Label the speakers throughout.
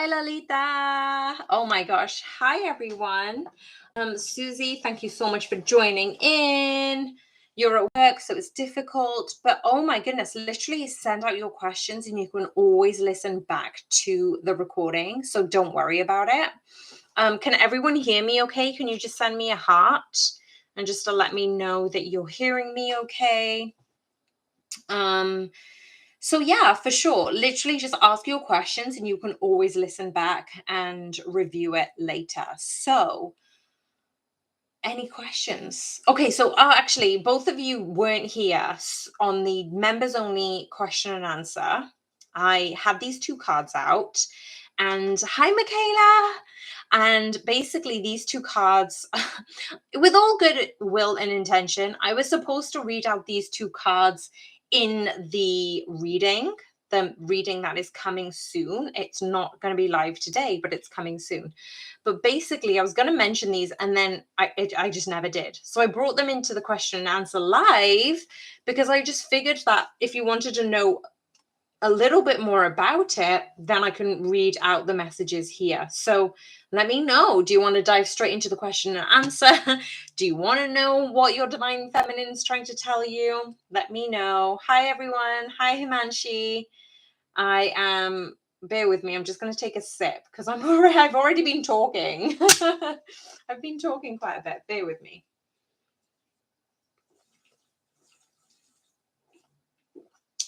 Speaker 1: Hi, Lalita. Oh my gosh. Hi, everyone. Susie, thank you so much for joining in. You're at work, so it's difficult, but oh my goodness, literally send out your questions and you can always listen back to the recording. So don't worry about it. Can everyone hear me okay? Can you just send me a heart and just to let me know that you're hearing me okay? So yeah, for sure. Literally just ask your questions and you can always listen back and review it later. So any questions? Okay, so actually, both of you weren't here on the members only question and answer. I had these two cards out, and hi, Michaela. And basically, these two cards, with all good will and intention, I was supposed to read out these two cards in the reading that is coming soon. It's not going to be live today, but it's coming soon. But basically, I was going to mention these and then I just never did. So I brought them into the question and answer live because I just figured that if you wanted to know a little bit more about it, then I can read out the messages here. So let me know. Do you want to dive straight into the question and answer? Do you want to know what your divine feminine is trying to tell you? Let me know. Hi, everyone. Hi, Himanshi. I am, bear with me. I'm just going to take a sip because I've already been talking. I've been talking quite a bit. Bear with me.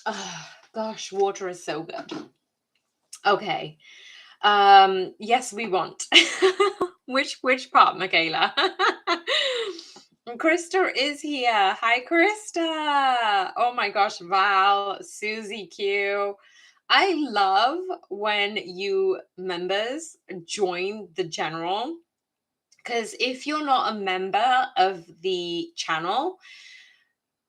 Speaker 1: Oh, gosh, water is so good. Okay. Yes, we want. Which part, Michaela? Krista is here. Hi, Krista. Oh my gosh, Val, Susie Q. I love when you members join the general, because if you're not a member of the channel,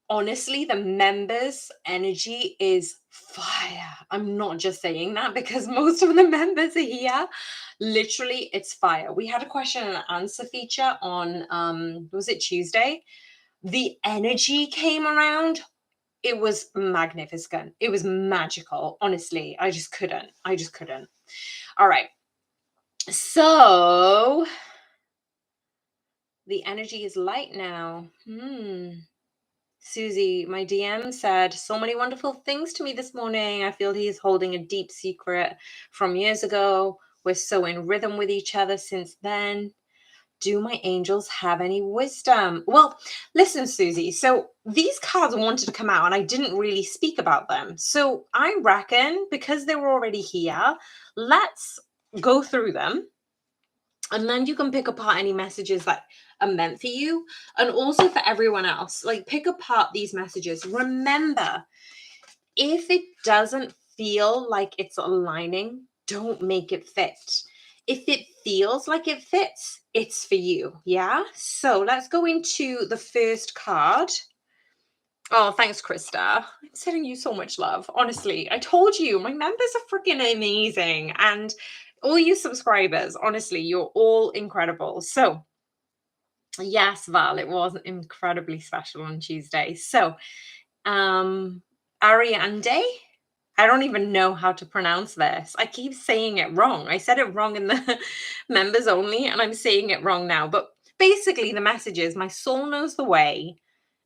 Speaker 1: honestly, the members' energy is fire. I'm not just saying that because most of the members are here. Literally, it's fire. We had a question and answer feature on, was it Tuesday? The energy came around. It was magnificent. It was magical. Honestly, I just couldn't. All right. So the energy is light now. Susie, my DM said so many wonderful things to me this morning. I feel he's holding a deep secret from years ago. We're so in rhythm with each other since then. Do my angels have any wisdom? Well, listen, Susie. So these cards wanted to come out and I didn't really speak about them. So I reckon because they were already here, let's go through them. And then you can pick apart any messages that are meant for you. And also for everyone else, like pick apart these messages. Remember, if it doesn't feel like it's aligning, don't make it fit. If it feels like it fits, it's for you. Yeah. So let's go into the first card. Oh, thanks, Krista. I'm sending you so much love. Honestly, I told you my members are freaking amazing. And all you subscribers, honestly, you're all incredible. So yes, Val, it was incredibly special on Tuesday. So Ariande, I don't even know how to pronounce this. I keep saying it wrong. I said it wrong in the members only, and I'm saying it wrong now. But basically, the message is my soul knows the way,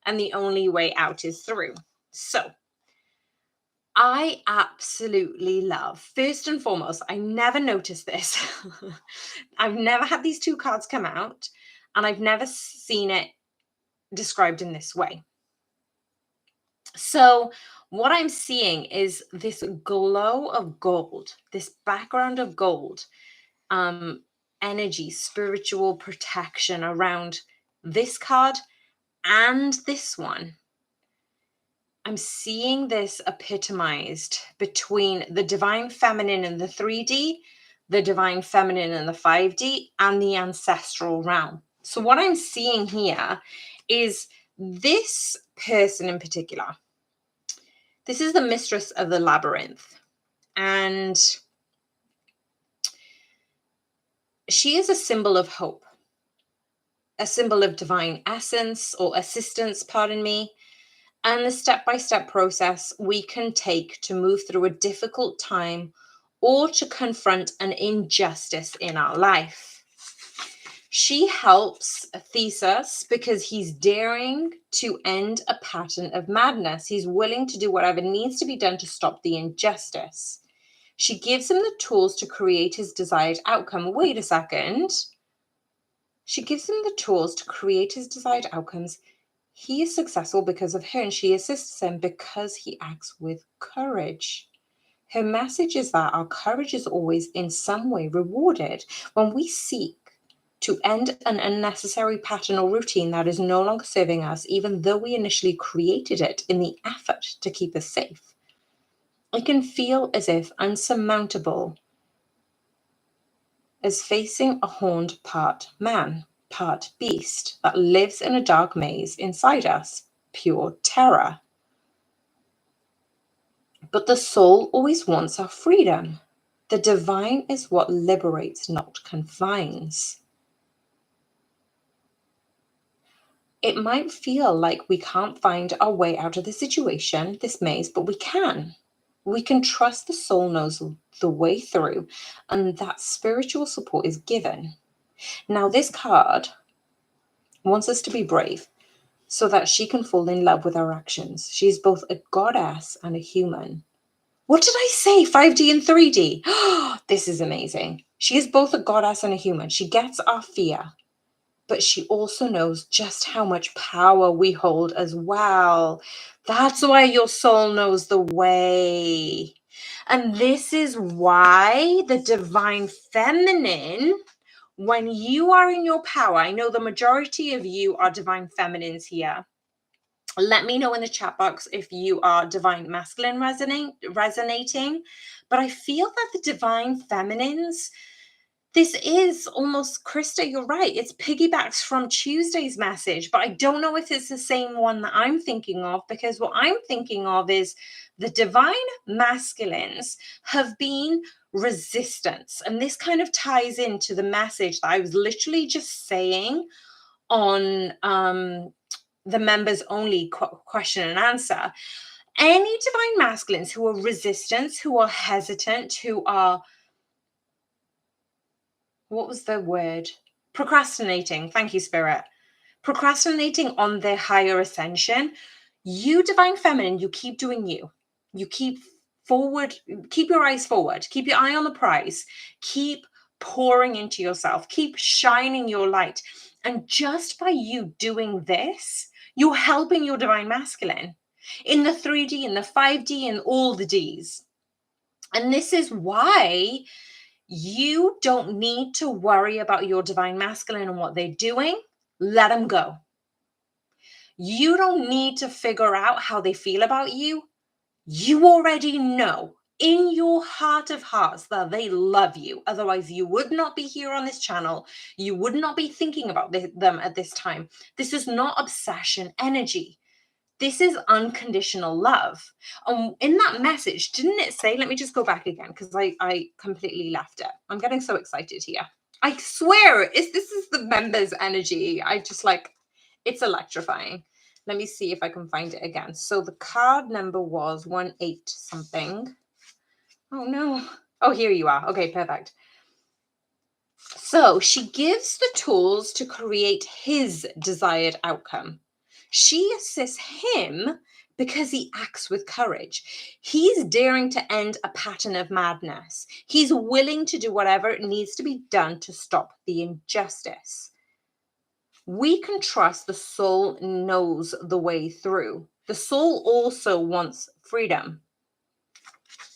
Speaker 1: and the only way out is through. So I absolutely love, first and foremost, I never noticed this. I've never had these two cards come out, and I've never seen it described in this way. So what I'm seeing is this glow of gold, this background of gold, energy, spiritual protection around this card and this one. I'm seeing this epitomized between the divine feminine in the 3D, the divine feminine in the 5D, and the ancestral realm. So what I'm seeing here is this person in particular. This is the mistress of the labyrinth, and she is a symbol of hope, a symbol of divine essence or assistance, pardon me, and the step-by-step process we can take to move through a difficult time or to confront an injustice in our life. She helps Theseus because he's daring to end a pattern of madness. He's willing to do whatever needs to be done to stop the injustice. She gives him the tools to create his desired outcome. Wait a second. She gives him the tools to create his desired outcomes. He is successful because of her, and she assists him because he acts with courage. Her message is that our courage is always in some way rewarded when we seek to end an unnecessary pattern or routine that is no longer serving us, even though we initially created it in the effort to keep us safe. It can feel as if unsurmountable as facing a horned part man, part beast that lives in a dark maze inside us, pure terror. But the soul always wants our freedom. The divine is what liberates, not confines. It might feel like we can't find our way out of the situation, this maze, but we can. We can trust the soul knows the way through, and that spiritual support is given. Now, this card wants us to be brave so that she can fall in love with our actions. She's both a goddess and a human. What did I say? 5D and 3D. This is amazing. She is both a goddess and a human. She gets our fear, but she also knows just how much power we hold as well. That's why your soul knows the way. And this is why the divine feminine, when you are in your power, I know the majority of you are divine feminines here. Let me know in the chat box if you are divine masculine resonating. But I feel that the divine feminines, this is almost, Krista, you're right. It's piggybacks from Tuesday's message, but I don't know if it's the same one that I'm thinking of, because what I'm thinking of is the divine masculines have been resistance. And this kind of ties into the message that I was literally just saying on the members only question and answer. Any divine masculines who are resistant, who are hesitant, who are, what was the word? Procrastinating. Thank you, Spirit. Procrastinating on their higher ascension. You, divine feminine, you keep doing you. You keep forward, keep your eyes forward, keep your eye on the prize, keep pouring into yourself, keep shining your light. And just by you doing this, you're helping your divine masculine in the 3D, in the 5D, and all the Ds. And this is why you don't need to worry about your divine masculine and what they're doing. Let them go. You don't need to figure out how they feel about you. You already know in your heart of hearts that they love you. Otherwise, you would not be here on this channel. You would not be thinking about them at this time. This is not obsession energy. This is unconditional love. In that message, didn't it say, let me just go back again because I completely left it. I'm getting so excited here. I swear, this is the members' energy. I just like, it's electrifying. Let me see if I can find it again. So the card number was 18 something. Oh no. Oh, here you are. Okay, perfect. So she gives the tools to create his desired outcome. She assists him because he acts with courage. He's daring to end a pattern of madness. He's willing to do whatever needs to be done to stop the injustice. We can trust the soul knows the way through. The soul also wants freedom.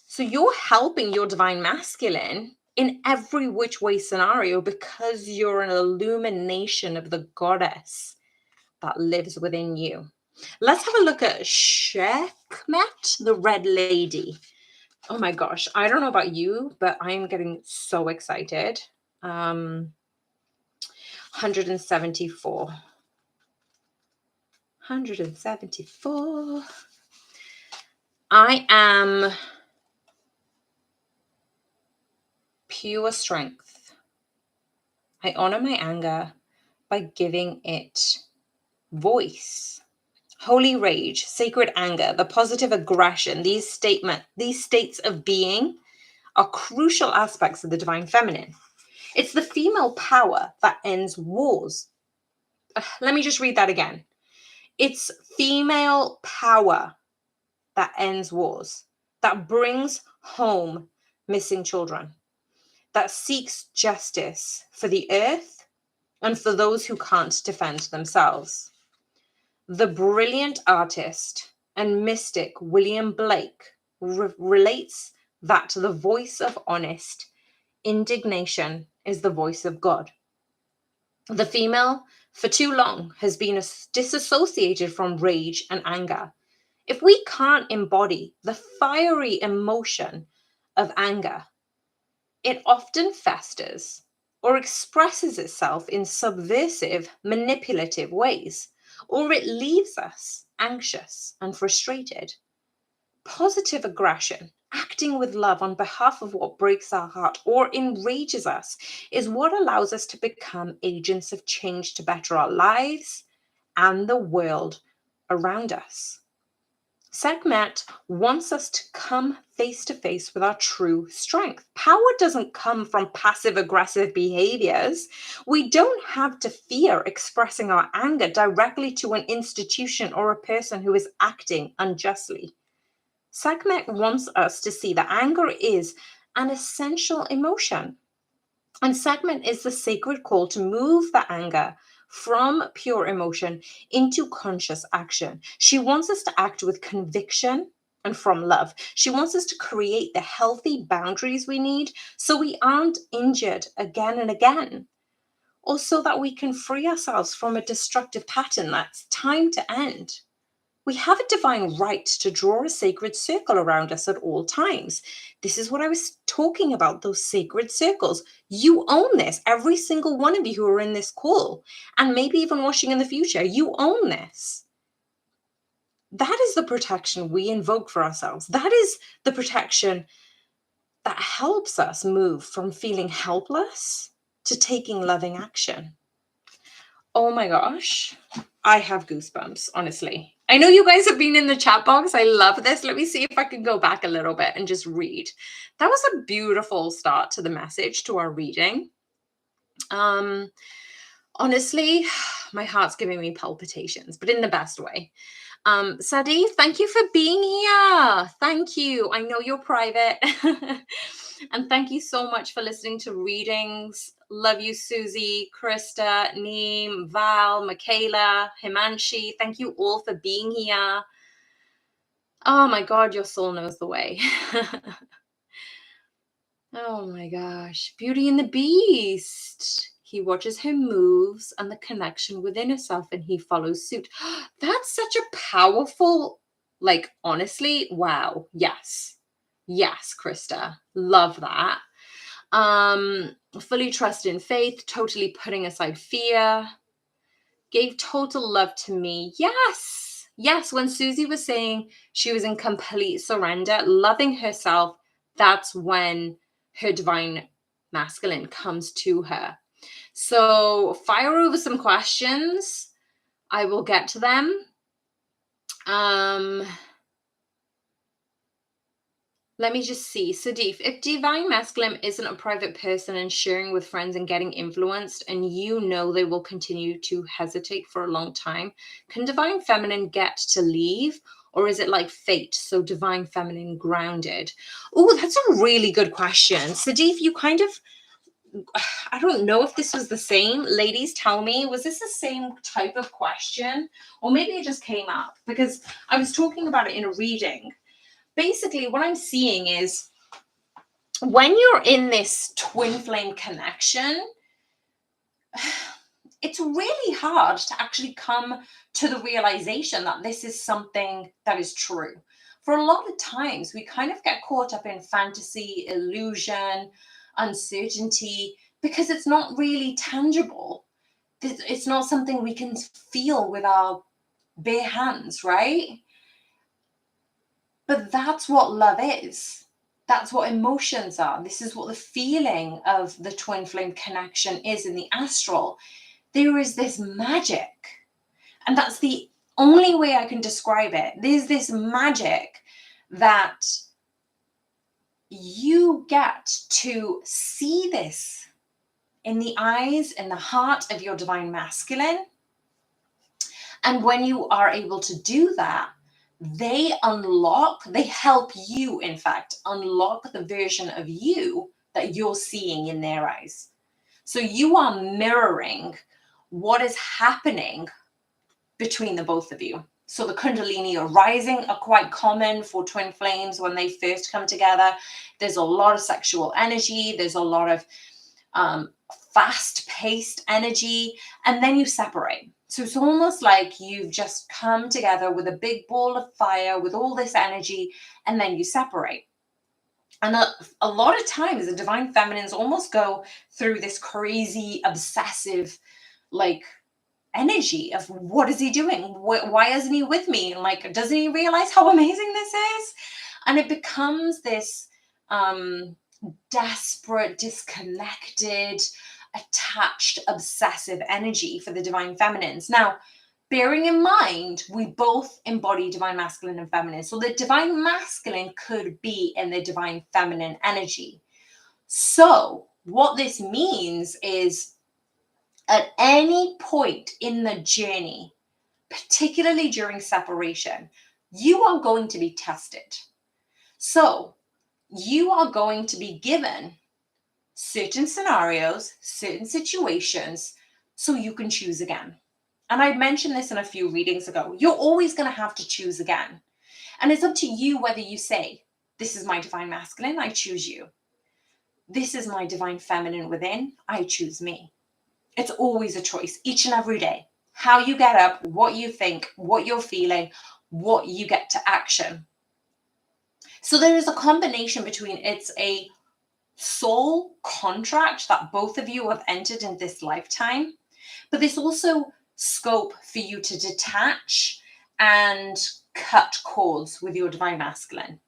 Speaker 1: So you're helping your divine masculine in every which way scenario because you're an illumination of the goddess that lives within you. Let's have a look at Sekhmet, the red lady. Oh my gosh, I don't know about you, but I'm getting so excited. 174. 174. I am pure strength. I honor my anger by giving it voice. Holy rage, sacred anger, the positive aggression, these states of being are crucial aspects of the divine feminine. It's the female power that ends wars. Let me just read that again. It's female power that ends wars, that brings home missing children, that seeks justice for the earth and for those who can't defend themselves. The brilliant artist and mystic William Blake relates that the voice of honest indignation is the voice of God. The female, for too long, has been disassociated from rage and anger. If we can't embody the fiery emotion of anger, it often festers or expresses itself in subversive, manipulative ways, or it leaves us anxious and frustrated. Positive aggression, acting with love on behalf of what breaks our heart or enrages us, is what allows us to become agents of change to better our lives and the world around us. Sekhmet wants us to come face to face with our true strength. Power doesn't come from passive aggressive behaviors. We don't have to fear expressing our anger directly to an institution or a person who is acting unjustly. Sekhmet wants us to see that anger is an essential emotion. And Sekhmet is the sacred call to move the anger from pure emotion into conscious action. She wants us to act with conviction and from love. She wants us to create the healthy boundaries we need so we aren't injured again and again, or so that we can free ourselves from a destructive pattern that's time to end. We have a divine right to draw a sacred circle around us at all times. This is what I was talking about, those sacred circles. You own this, every single one of you who are in this call, and maybe even watching in the future, you own this. That is the protection we invoke for ourselves. That is the protection that helps us move from feeling helpless to taking loving action. Oh my gosh, I have goosebumps, honestly. I know you guys have been in the chat box. I love this. Let me see if I can go back a little bit and just read. That was a beautiful start to the message, to our reading. Honestly, my heart's giving me palpitations, but in the best way. Sadie, thank you for being here. Thank you. I know you're private. And thank you so much for listening to readings. Love you, Susie, Krista, Neem, Val, Michaela, Himanshi. Thank you all for being here. Oh my God, your soul knows the way. Oh my gosh. Beauty and the Beast. He watches her moves and the connection within herself and he follows suit. That's such a powerful, like, honestly, wow. Yes. Yes, Krista. Love that. Fully trust in faith, totally putting aside fear. Gave total love to me. Yes. Yes. When Susie was saying she was in complete surrender, loving herself, that's when her divine masculine comes to her. So fire over some questions. I will get to them. Let me just see. Sadif, if divine masculine isn't a private person and sharing with friends and getting influenced, and you know they will continue to hesitate for a long time, can divine feminine get to leave? Or is it like fate? So divine feminine grounded? Oh, that's a really good question. Sadif, you kind of, I don't know if this was the same. Ladies, tell me, was this the same type of question? Or maybe it just came up because I was talking about it in a reading. Basically, what I'm seeing is when you're in this twin flame connection, it's really hard to actually come to the realization that this is something that is true. For a lot of times, we kind of get caught up in fantasy, illusion, uncertainty, because it's not really tangible. It's not something we can feel with our bare hands, right? But that's what love is. That's what emotions are. This is what the feeling of the twin flame connection is in the astral. There is this magic. And that's the only way I can describe it. There's this magic that you get to see this in the eyes, in the heart of your divine masculine. And when you are able to do that, they help you, in fact, unlock the version of you that you're seeing in their eyes. So you are mirroring what is happening between the both of you. So the Kundalini arising are quite common for twin flames when they first come together. There's a lot of sexual energy. There's a lot of fast-paced energy, and then you separate. So it's almost like you've just come together with a big ball of fire with all this energy, and then you separate. And a lot of times the divine feminines almost go through this crazy, obsessive, like, energy of, what is he doing? Why isn't he with me? And like, doesn't he realize how amazing this is? And it becomes this desperate, disconnected, attached, obsessive energy for the divine feminines. Now, bearing in mind, we both embody divine masculine and feminine. So the divine masculine could be in the divine feminine energy. So what this means is, at any point in the journey, particularly during separation, you are going to be tested. So you are going to be given certain scenarios, certain situations, so you can choose again. And I mentioned this in a few readings ago. You're always going to have to choose again. And it's up to you whether you say, this is my divine masculine, I choose you. This is my divine feminine within, I choose me. It's always a choice, each and every day. How you get up, what you think, what you're feeling, what you get to action. So there is a combination between, it's a soul contract that both of you have entered in this lifetime, but there's also scope for you to detach and cut cords with your divine masculine.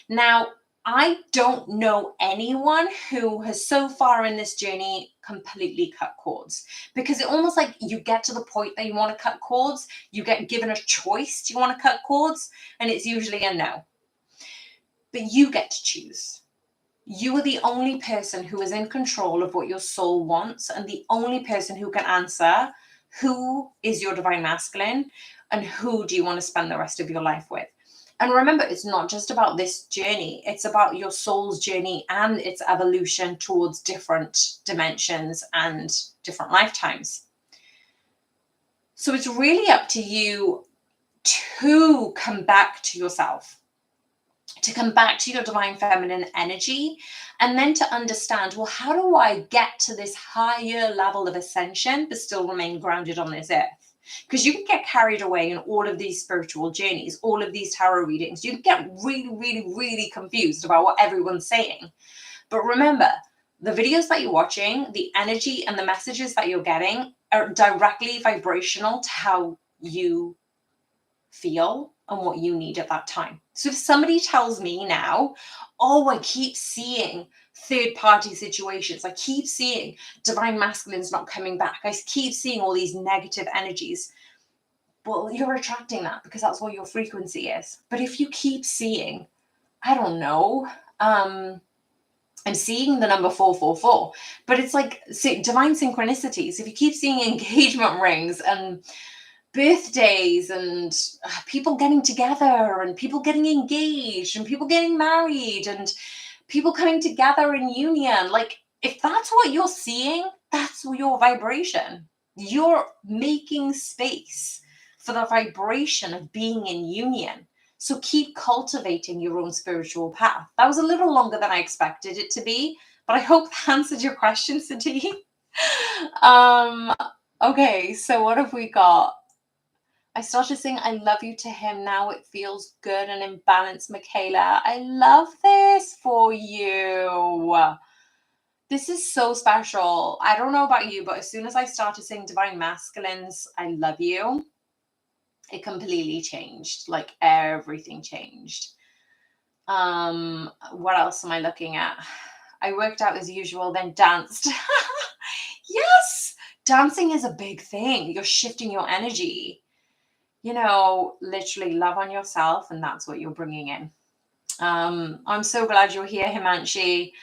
Speaker 1: Now, I don't know anyone who has so far in this journey completely cut cords, because it almost like you get to the point that you want to cut cords, you get given a choice, do you want to cut cords? And it's usually a no. But you get to choose. You are the only person who is in control of what your soul wants, and the only person who can answer who is your divine masculine and who do you want to spend the rest of your life with. And remember, it's not just about this journey, it's about your soul's journey and its evolution towards different dimensions and different lifetimes. So it's really up to you to come back to yourself, to come back to your divine feminine energy, and then to understand, well, how do I get to this higher level of ascension but still remain grounded on this earth? Because you can get carried away in all of these spiritual journeys, all of these tarot readings. You can get really, really, really confused about what everyone's saying. But remember, the videos that you're watching, the energy and the messages that you're getting are directly vibrational to how you feel and what you need at that time. So if somebody tells me now, oh, I keep seeing third-party situations, I keep seeing divine masculines not coming back, I keep seeing all these negative energies, well, you're attracting that because that's what your frequency is. But if you keep seeing, I don't know, I'm seeing the number 444, but it's like divine synchronicities. If you keep seeing engagement rings and birthdays and people getting together and people getting engaged and people getting married and people coming together in union, like, if that's what you're seeing, that's your vibration. You're making space for the vibration of being in union. So keep cultivating your own spiritual path. That was a little longer than I expected it to be, but I hope that answered your question, Sati. Okay, so what have we got? I started saying I love you to him. Now it feels good and in balance, Michaela. I love this for you. This is so special. I don't know about you, but as soon as I started saying divine masculines, I love you, it completely changed. Like, everything changed. What else am I looking at? I worked out as usual, then danced. Yes, dancing is a big thing. You're shifting your energy. You know, literally love on yourself, and that's what you're bringing in. I'm so glad you're here, Himanshi.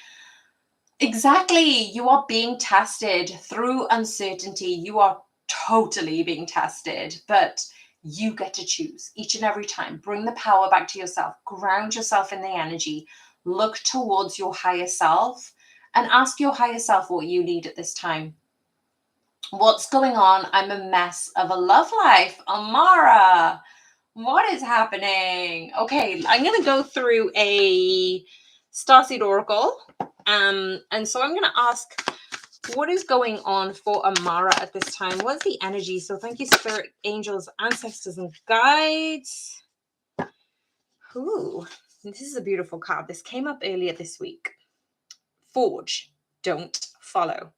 Speaker 1: Exactly. You are being tested through uncertainty. You are totally being tested, but you get to choose each and every time. Bring the power back to yourself, ground yourself in the energy, look towards your higher self, and ask your higher self what you need at this time. What's going on? I'm a mess of a love life. Amara, what is happening? Okay, I'm going to go through a Starseed Oracle. And so I'm going to ask, what is going on for Amara at this time? What's the energy? So thank you, spirit, angels, ancestors, and guides. Ooh, this is a beautiful card. This came up earlier this week. Forge, don't follow.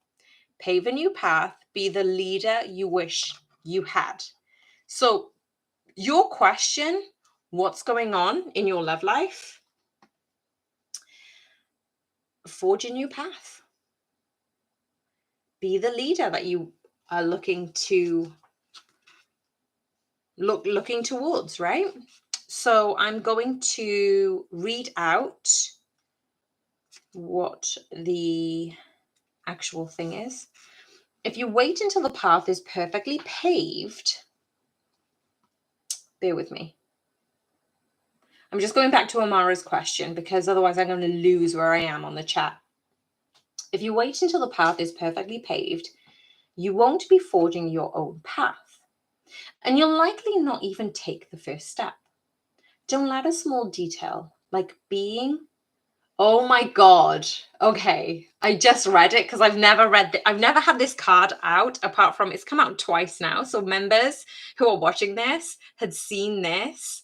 Speaker 1: Pave a new path, be the leader you wish you had. So your question, what's going on in your love life? Forge a new path. Be the leader that you are looking towards, right? So I'm going to read out what the actual thing is. If you wait until the path is perfectly paved, bear with me. I'm just going back to Amara's question because otherwise I'm going to lose where I am on the chat. If you wait until the path is perfectly paved, you won't be forging your own path. And you'll likely not even take the first step. Don't let a small detail like being, oh my God. Okay. I just read it because I've never had this card out apart from it's come out twice now. So members who are watching this had seen this.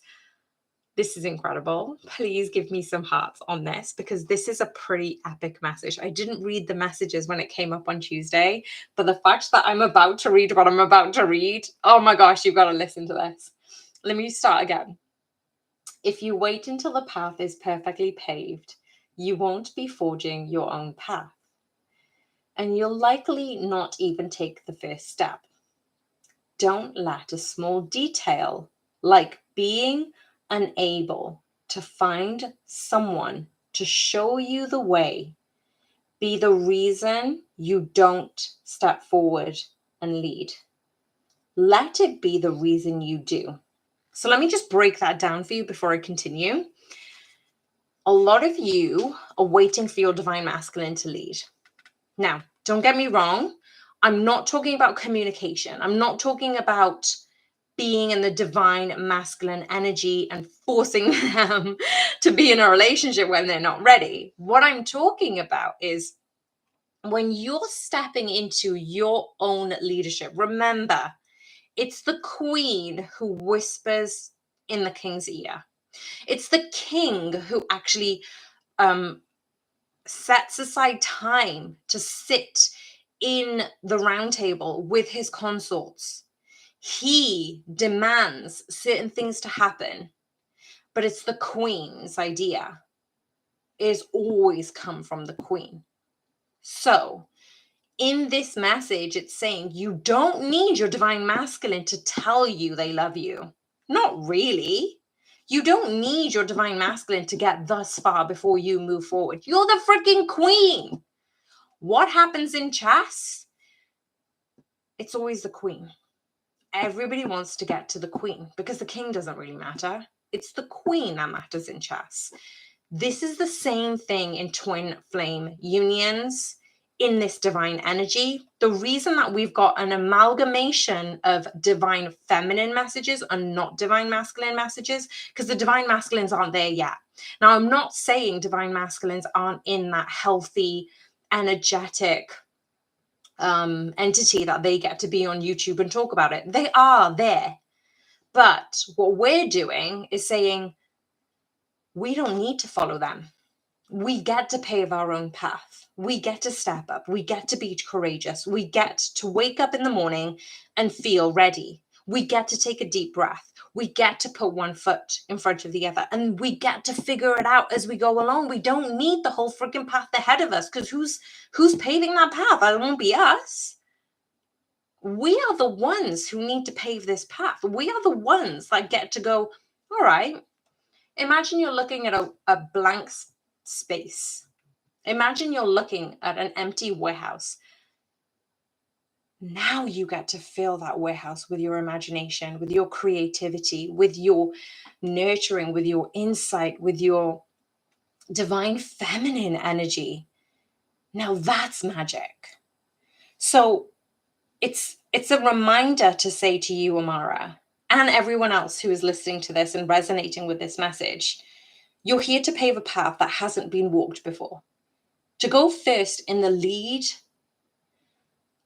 Speaker 1: This is incredible. Please give me some hearts on this because this is a pretty epic message. I didn't read the messages when it came up on Tuesday, but the fact that I'm about to read what I'm about to read, oh my gosh, you've got to listen to this. Let me start again. If you wait until the path is perfectly paved, you won't be forging your own path. And you'll likely not even take the first step. Don't let a small detail like being unable to find someone to show you the way be the reason you don't step forward and lead. Let it be the reason you do. So let me just break that down for you before I continue. A lot of you are waiting for your divine masculine to lead. Now, don't get me wrong. I'm not talking about communication. I'm not talking about being in the divine masculine energy and forcing them to be in a relationship when they're not ready. What I'm talking about is when you're stepping into your own leadership, remember, it's the queen who whispers in the king's ear. It's the king who actually sets aside time to sit in the round table with his consorts. He demands certain things to happen, but it's the queen's idea. It's always come from the queen. So in this message, it's saying you don't need your divine masculine to tell you they love you. Not really. You don't need your divine masculine to get thus far before you move forward. You're the freaking queen. What happens in chess? It's always the queen. Everybody wants to get to the queen because the king doesn't really matter. It's the queen that matters in chess. This is the same thing in twin flame unions in this divine energy. The reason that we've got an amalgamation of divine feminine messages and not divine masculine messages, because the divine masculines aren't there yet. Now, I'm not saying divine masculines aren't in that healthy, energetic entity that they get to be on YouTube and talk about it. They are there. But what we're doing is saying, we don't need to follow them. We get to pave our own path. We get to step up. We get to be courageous. We get to wake up in the morning and feel ready. We get to take a deep breath. We get to put one foot in front of the other, and we get to figure it out as we go along. We don't need the whole freaking path ahead of us, because who's paving that path? That won't be us. We are the ones who need to pave this path. We are the ones that get to go, all right, imagine you're looking at a blank space. Imagine you're looking at an empty warehouse. Now you get to fill that warehouse with your imagination, with your creativity, with your nurturing, with your insight, with your divine feminine energy. Now that's magic. So it's a reminder to say to you, Amara, and everyone else who is listening to this and resonating with this message, you're here to pave a path that hasn't been walked before, to go first in the lead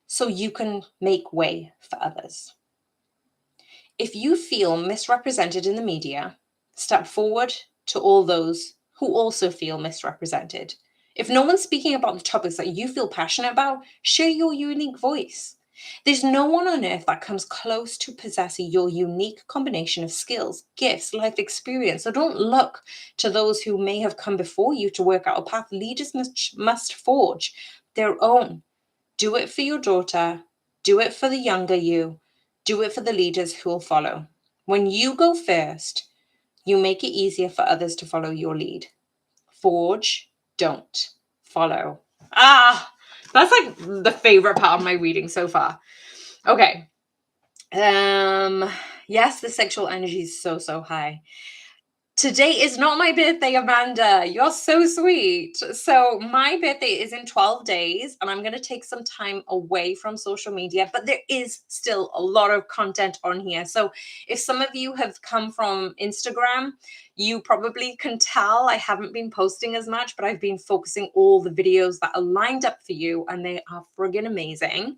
Speaker 1: so you can make way for others. If you feel misrepresented in the media, step forward to all those who also feel misrepresented. If no one's speaking about the topics that you feel passionate about, share your unique voice. There's no one on earth that comes close to possessing your unique combination of skills, gifts, life experience. So don't look to those who may have come before you to work out a path. Leaders must forge their own. Do it for your daughter. Do it for the younger you. Do it for the leaders who will follow. When you go first, you make it easier for others to follow your lead. Forge, don't follow. That's like the favorite part of my reading so far. Okay. Yes, the sexual energy is so high. Today is not my birthday, Amanda. You're so sweet. So my birthday is in 12 days, and I'm going to take some time away from social media, but there is still a lot of content on here. So if some of you have come from Instagram, you probably can tell I haven't been posting as much, but I've been focusing all the videos that are lined up for you, and they are friggin' amazing.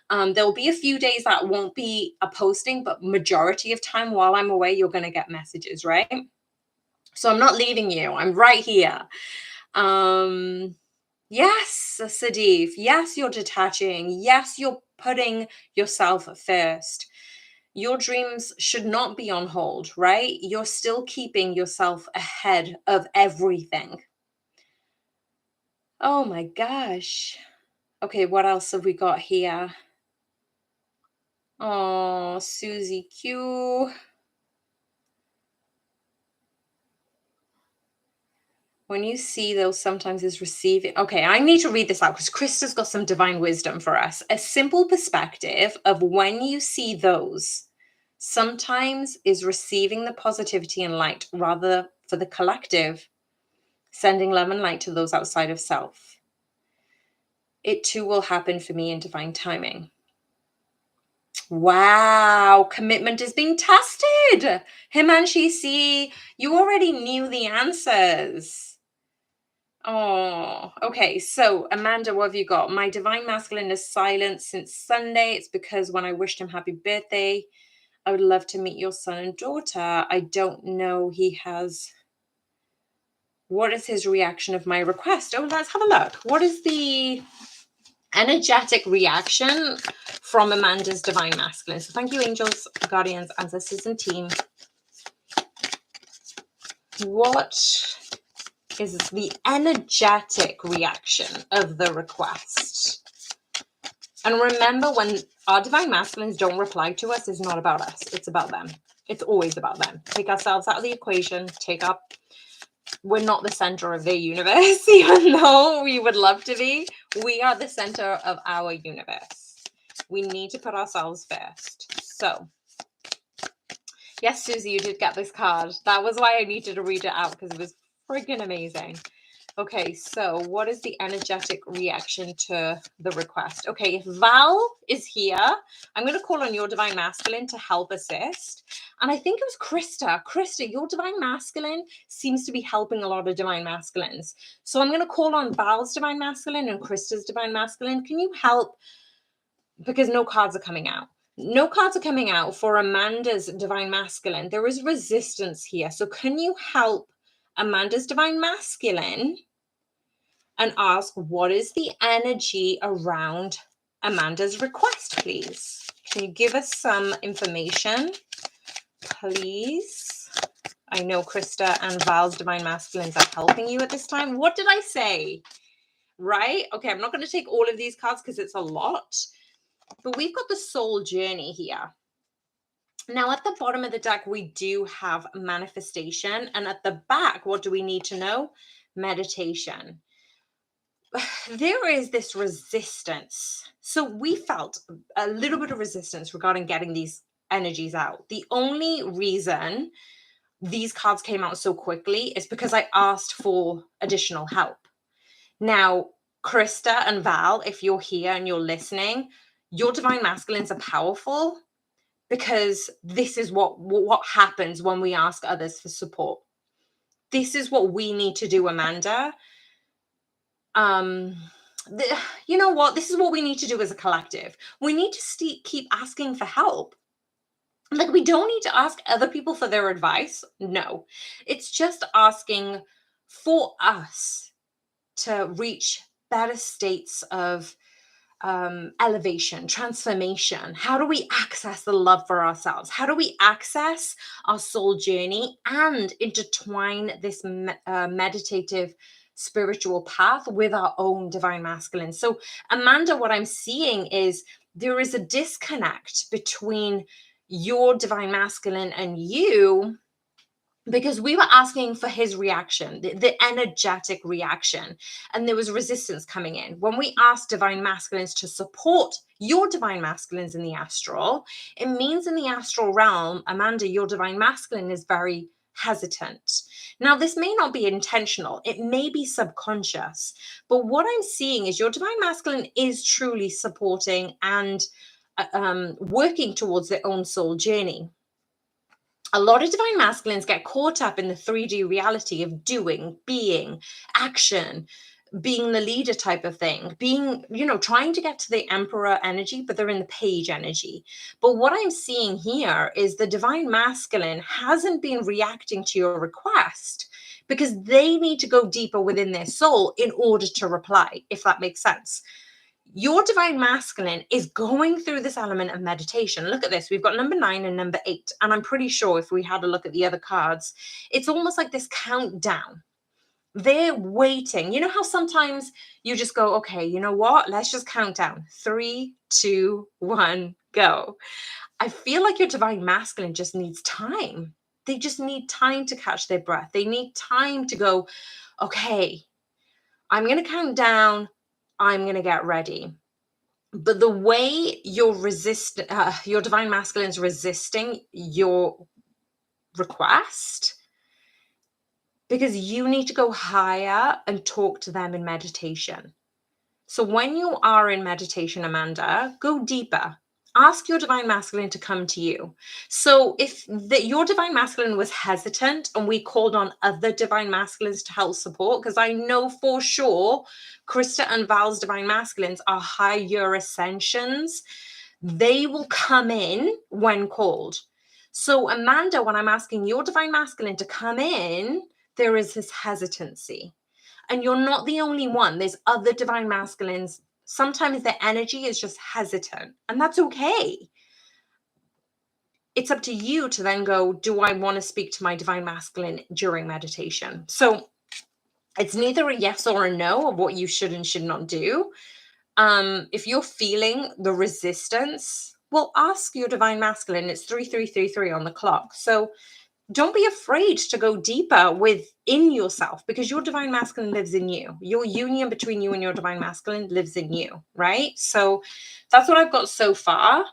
Speaker 1: There'll be a few days that won't be a posting, but majority of time while I'm away, you're going to get messages, right? So I'm not leaving you. I'm right here. Yes, Sadif. Yes, you're detaching. Yes, you're putting yourself first. Your dreams should not be on hold, right? You're still keeping yourself ahead of everything. Oh my gosh. Okay, what else have we got here? Oh, Susie Q. When you see those, sometimes is receiving. Okay, I need to read this out because Krista's got some divine wisdom for us. A simple perspective of when you see those, sometimes is receiving the positivity and light rather for the collective, sending love and light to those outside of self. It too will happen for me in divine timing. Wow, commitment is being tested. Himanshi, see, you already knew the answers. Oh, okay. So, Amanda, what have you got? My divine masculine is silent since Sunday. It's because when I wished him happy birthday, I would love to meet your son and daughter. I don't know he has. What is his reaction of my request? Oh, let's have a look. What is the energetic reaction from Amanda's divine masculine? So, thank you, angels, guardians, ancestors, and team. What is the energetic reaction of the request? And remember, when our divine masculines don't reply to us, it's not about us. It's about them. It's always about them. Take ourselves out of the equation. We're not the center of their universe, even though we would love to be. We are the center of our universe. We need to put ourselves first. So, yes, Susie, you did get this card. That was why I needed to read it out, because it was freaking amazing. Okay, so what is the energetic reaction to the request? Okay, if Val is here, I'm going to call on your divine masculine to help assist. And I think it was Krista. Krista, your divine masculine seems to be helping a lot of divine masculines. So I'm going to call on Val's divine masculine and Krista's divine masculine. Can you help? Because no cards are coming out. No cards are coming out for Amanda's divine masculine. There is resistance here. So can you help Amanda's divine masculine and ask what is the energy around Amanda's request, please? Can you give us some information, please? I know Krista and Val's divine masculines are helping you at this time. What did I say? Right? Okay, I'm not going to take all of these cards because it's a lot. But we've got the soul journey here. Now, at the bottom of the deck, we do have manifestation. And at the back, what do we need to know? Meditation. There is this resistance. So we felt a little bit of resistance regarding getting these energies out. The only reason these cards came out so quickly is because I asked for additional help. Now, Krista and Val, if you're here and you're listening, your divine masculines are powerful because this is what happens when we ask others for support. This is what we need to do, Amanda. You know what? This is what we need to do as a collective. We need to keep asking for help. Like, we don't need to ask other people for their advice. No, it's just asking for us to reach better states of elevation, transformation. How do we access the love for ourselves? How do we access our soul journey and intertwine this meditative spiritual path with our own divine masculine? So, Amanda, what I'm seeing is there is a disconnect between your divine masculine and you, because we were asking for his reaction, the energetic reaction, and there was resistance coming in. When we asked divine masculines to support your divine masculines in the astral, it means in the astral realm, Amanda, your divine masculine is very hesitant. Now, this may not be intentional, it may be subconscious, but what I'm seeing is your divine masculine is truly supporting and working towards their own soul journey. A lot of divine masculines get caught up in the 3D reality of doing, being, action, being the leader type of thing, being, trying to get to the emperor energy, but they're in the page energy. But what I'm seeing here is the divine masculine hasn't been reacting to your request because they need to go deeper within their soul in order to reply, if that makes sense. Your divine masculine is going through this element of meditation. Look at this. We've got number 9 and number 8. And I'm pretty sure if we had a look at the other cards, it's almost like this countdown. They're waiting. You know how sometimes you just go, okay, you know what? Let's just count down. 3, 2, 1, go. I feel like your divine masculine just needs time. They just need time to catch their breath. They need time to go, okay, I'm going to count down. I'm going to get ready. But the way your divine masculine's resisting your request, because you need to go higher and talk to them in meditation. So when you are in meditation, Amanda, go deeper. Ask your divine masculine to come to you. So if your divine masculine was hesitant and we called on other divine masculines to help support, because I know for sure Krista and Val's divine masculines are higher ascensions, they will come in when called. So Amanda, when I'm asking your divine masculine to come in, there is this hesitancy. And you're not the only one. There's other divine masculines. Sometimes their energy is just hesitant, and that's okay. It's up to you to then go, do I want to speak to my divine masculine during meditation? So it's neither a yes or a no of what you should and should not do. If you're feeling the resistance, well, ask your divine masculine. It's 3333 on the clock. So don't be afraid to go deeper within yourself, because your divine masculine lives in you. Your union between you and your divine masculine lives in you, right? So that's what I've got so far.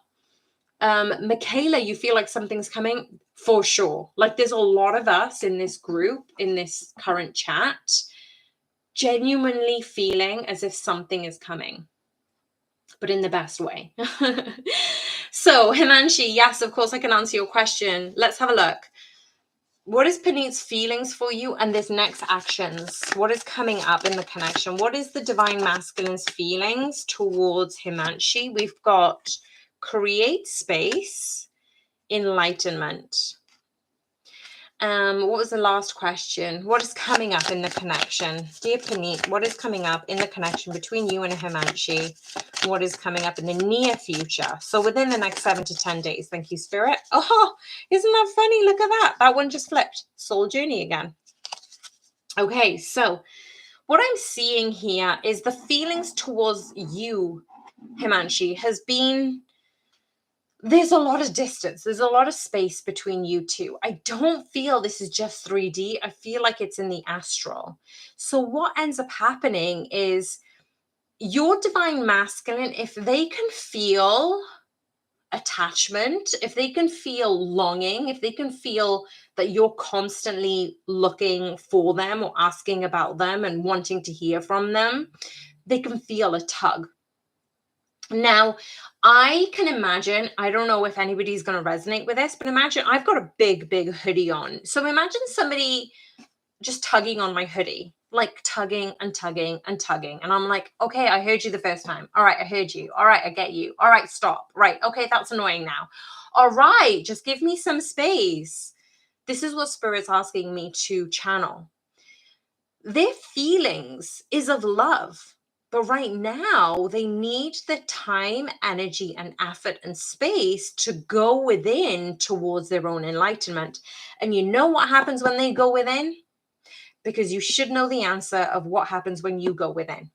Speaker 1: Michaela, you feel like something's coming? For sure. Like, there's a lot of us in this group, in this current chat, genuinely feeling as if something is coming, but in the best way. So Himanshi, yes, of course I can answer your question. Let's have a look. What is Puneet's feelings for you and this next actions? What is coming up in the connection? What is the divine masculine's feelings towards Himanshi? We've got create space, enlightenment. What was the last question? What is coming up in the connection? Dear Puneet, what is coming up in the connection between you and Himanshi? What is coming up in the near future? So within the next 7 to 10 days. Thank you, Spirit. Oh, isn't that funny? Look at that. That one just flipped. Soul journey again. Okay, so what I'm seeing here is the feelings towards you, Himanshi, has been there's a lot of distance. There's a lot of space between you two. I don't feel this is just 3D. I feel like it's in the astral. So what ends up happening is your divine masculine, if they can feel attachment, if they can feel longing, if they can feel that you're constantly looking for them or asking about them and wanting to hear from them, they can feel a tug. Now, I can imagine, I don't know if anybody's going to resonate with this, but imagine I've got a big, big hoodie on. So imagine somebody just tugging on my hoodie, like tugging and tugging and tugging. And I'm like, okay, I heard you the first time. All right, I heard you. All right, I get you. All right, stop. Right. Okay, that's annoying now. All right, just give me some space. This is what Spirit's asking me to channel. Their feelings is of love. But right now, they need the time, energy, and effort and space to go within towards their own enlightenment. And you know what happens when they go within? Because you should know the answer of what happens when you go within.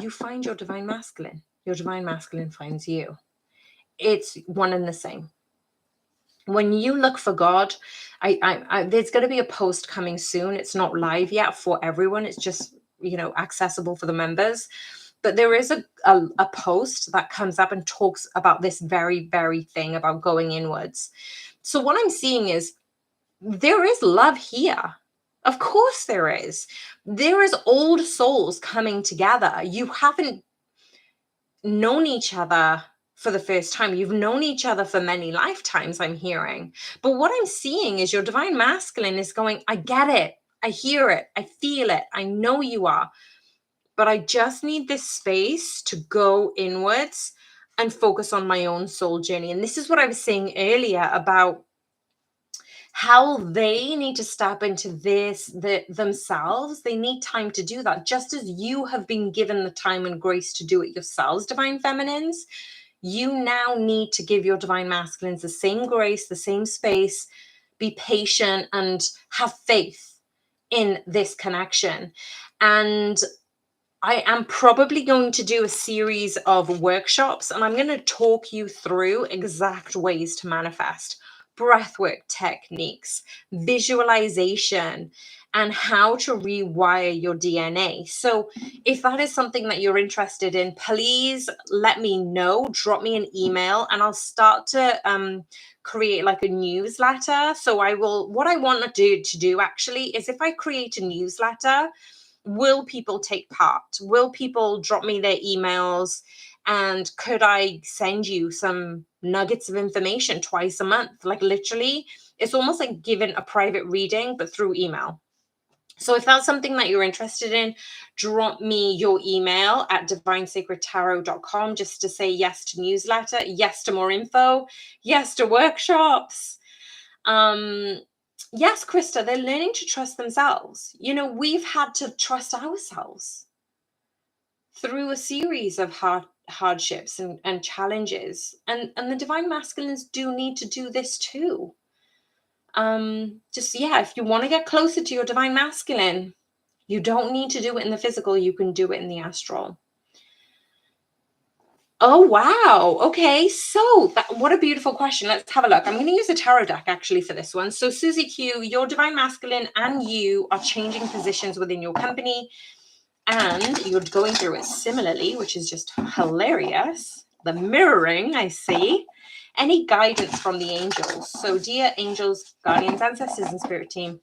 Speaker 1: You find your divine masculine. Your divine masculine finds you. It's one and the same. When you look for God, there's going to be a post coming soon. It's not live yet for everyone. It's just, accessible for the members. But there is a post that comes up and talks about this very, very thing about going inwards. So what I'm seeing is there is love here. Of course there is. There is old souls coming together. You haven't known each other for the first time. You've known each other for many lifetimes, I'm hearing. But what I'm seeing is your divine masculine is going, I get it. I hear it. I feel it. I know you are. But I just need this space to go inwards and focus on my own soul journey. And this is what I was saying earlier about how they need to step into themselves. They need time to do that, just as you have been given the time and grace to do it yourselves, divine feminines. You now need to give your divine masculines the same grace, the same space, be patient, and have faith in this connection. And I am probably going to do a series of workshops, and I'm going to talk you through exact ways to manifest, breathwork techniques, visualization, and how to rewire your DNA. So if that is something that you're interested in, please let me know. Drop me an email, and I'll start to create like a newsletter. So what I want to do actually is, if I create a newsletter, will people take part? Will people drop me their emails? And could I send you some nuggets of information twice a month? Like literally, it's almost like giving a private reading, but through email. So if that's something that you're interested in, drop me your email at divinesacredtarot.com just to say yes to newsletter, yes to more info, yes to workshops. Yes, Krista, they're learning to trust themselves. We've had to trust ourselves through a series of hardships and challenges. And the divine masculines do need to do this too. If you want to get closer to your divine masculine, you don't need to do it in the physical. You can do it in the astral. Oh, wow. Okay. So what a beautiful question. Let's have a look. I'm going to use a tarot deck actually for this one. So Susie Q, your divine masculine and you are changing positions within your company, and you're going through it similarly, which is just hilarious. The mirroring, I see. Any guidance from the angels? So dear angels, guardians, ancestors, and spirit team,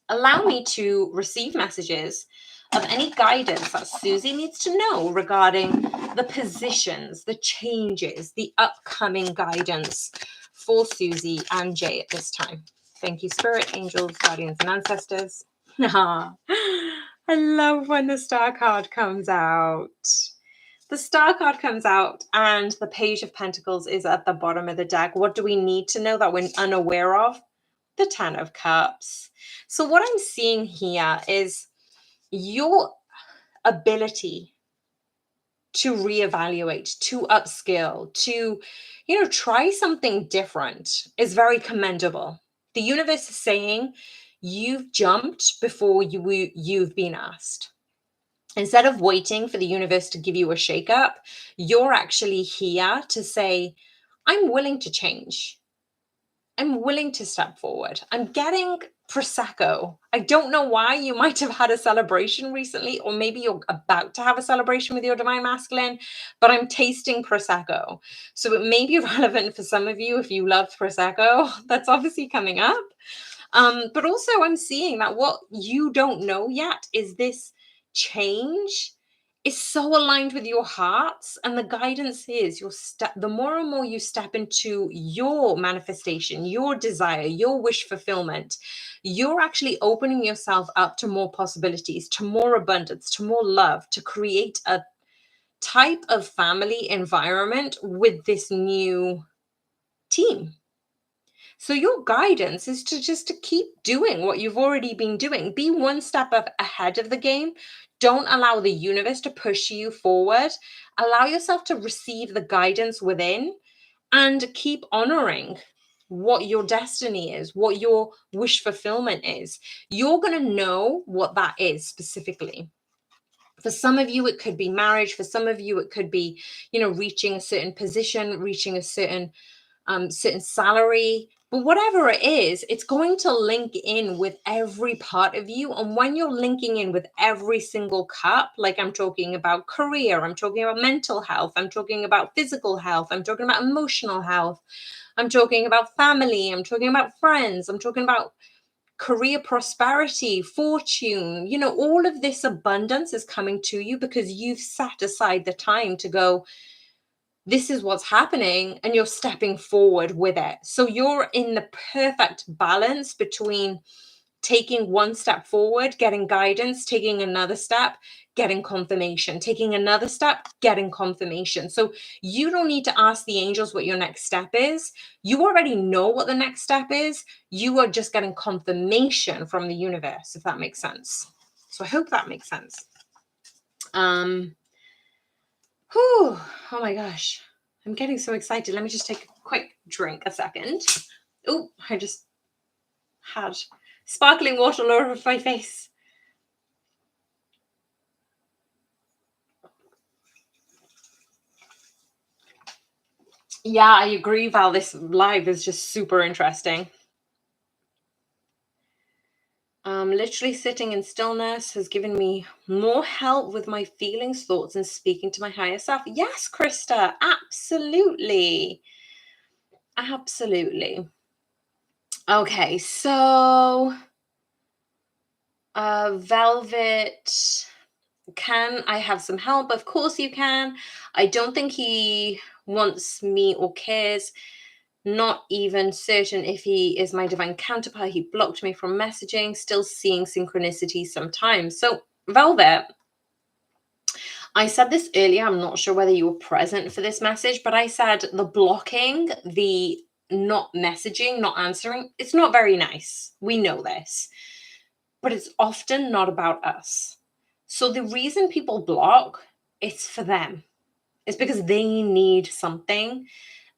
Speaker 1: allow me to receive messages of any guidance that Susie needs to know regarding the positions, the changes, the upcoming guidance for Susie and Jay at this time. Thank you, spirit, angels, guardians, and ancestors. I love when the star card comes out. The star card comes out and the page of pentacles is at the bottom of the deck. What do we need to know that we're unaware of? The 10 of cups. So what I'm seeing here is your ability to reevaluate, to upskill, to, try something different is very commendable. The universe is saying you've jumped before you've been asked. Instead of waiting for the universe to give you a shakeup, you're actually here to say, I'm willing to change. I'm willing to step forward. I'm getting Prosecco. I don't know why. You might have had a celebration recently, or maybe you're about to have a celebration with your divine masculine, but I'm tasting Prosecco. So it may be relevant for some of you if you love Prosecco. That's obviously coming up. But also I'm seeing that what you don't know yet is this change is so aligned with your hearts, and the guidance is your step. The more and more you step into your manifestation, your desire, your wish fulfillment, you're actually opening yourself up to more possibilities, to more abundance, to more love, to create a type of family environment with this new team. So your guidance is to just to keep doing what you've already been doing. Be one step ahead of the game. Don't allow the universe to push you forward. Allow yourself to receive the guidance within and keep honoring what your destiny is, what your wish fulfillment is. You're going to know what that is specifically. For some of you, it could be marriage. For some of you, it could be, reaching a certain position, reaching a certain salary. But whatever it is, it's going to link in with every part of you. And when you're linking in with every single cup, like I'm talking about career, I'm talking about mental health, I'm talking about physical health, I'm talking about emotional health, I'm talking about family, I'm talking about friends, I'm talking about career prosperity, fortune, all of this abundance is coming to you because you've set aside the time to go, this is what's happening, and you're stepping forward with it. So you're in the perfect balance between taking one step forward, getting guidance, taking another step, getting confirmation, taking another step, getting confirmation. So you don't need to ask the angels what your next step is. You already know what the next step is. You are just getting confirmation from the universe, if that makes sense. So I hope that makes sense. Oh my gosh. I'm getting so excited. Let me just take a quick drink a second. Oh, I just had sparkling water all over my face. Yeah, I agree, Val. This live is just super interesting. Literally sitting in stillness has given me more help with my feelings, thoughts, and speaking to my higher self. Yes, Krista, absolutely. Absolutely. Okay, so Velvet, can I have some help? Of course you can. I don't think he wants me or cares. Not even certain if he is my divine counterpart. He blocked me from messaging, still seeing synchronicity sometimes. So, Velvet, I said this earlier. I'm not sure whether you were present for this message, but I said the blocking, the not messaging, not answering, it's not very nice. We know this, but it's often not about us. So the reason people block, it's for them. It's because they need something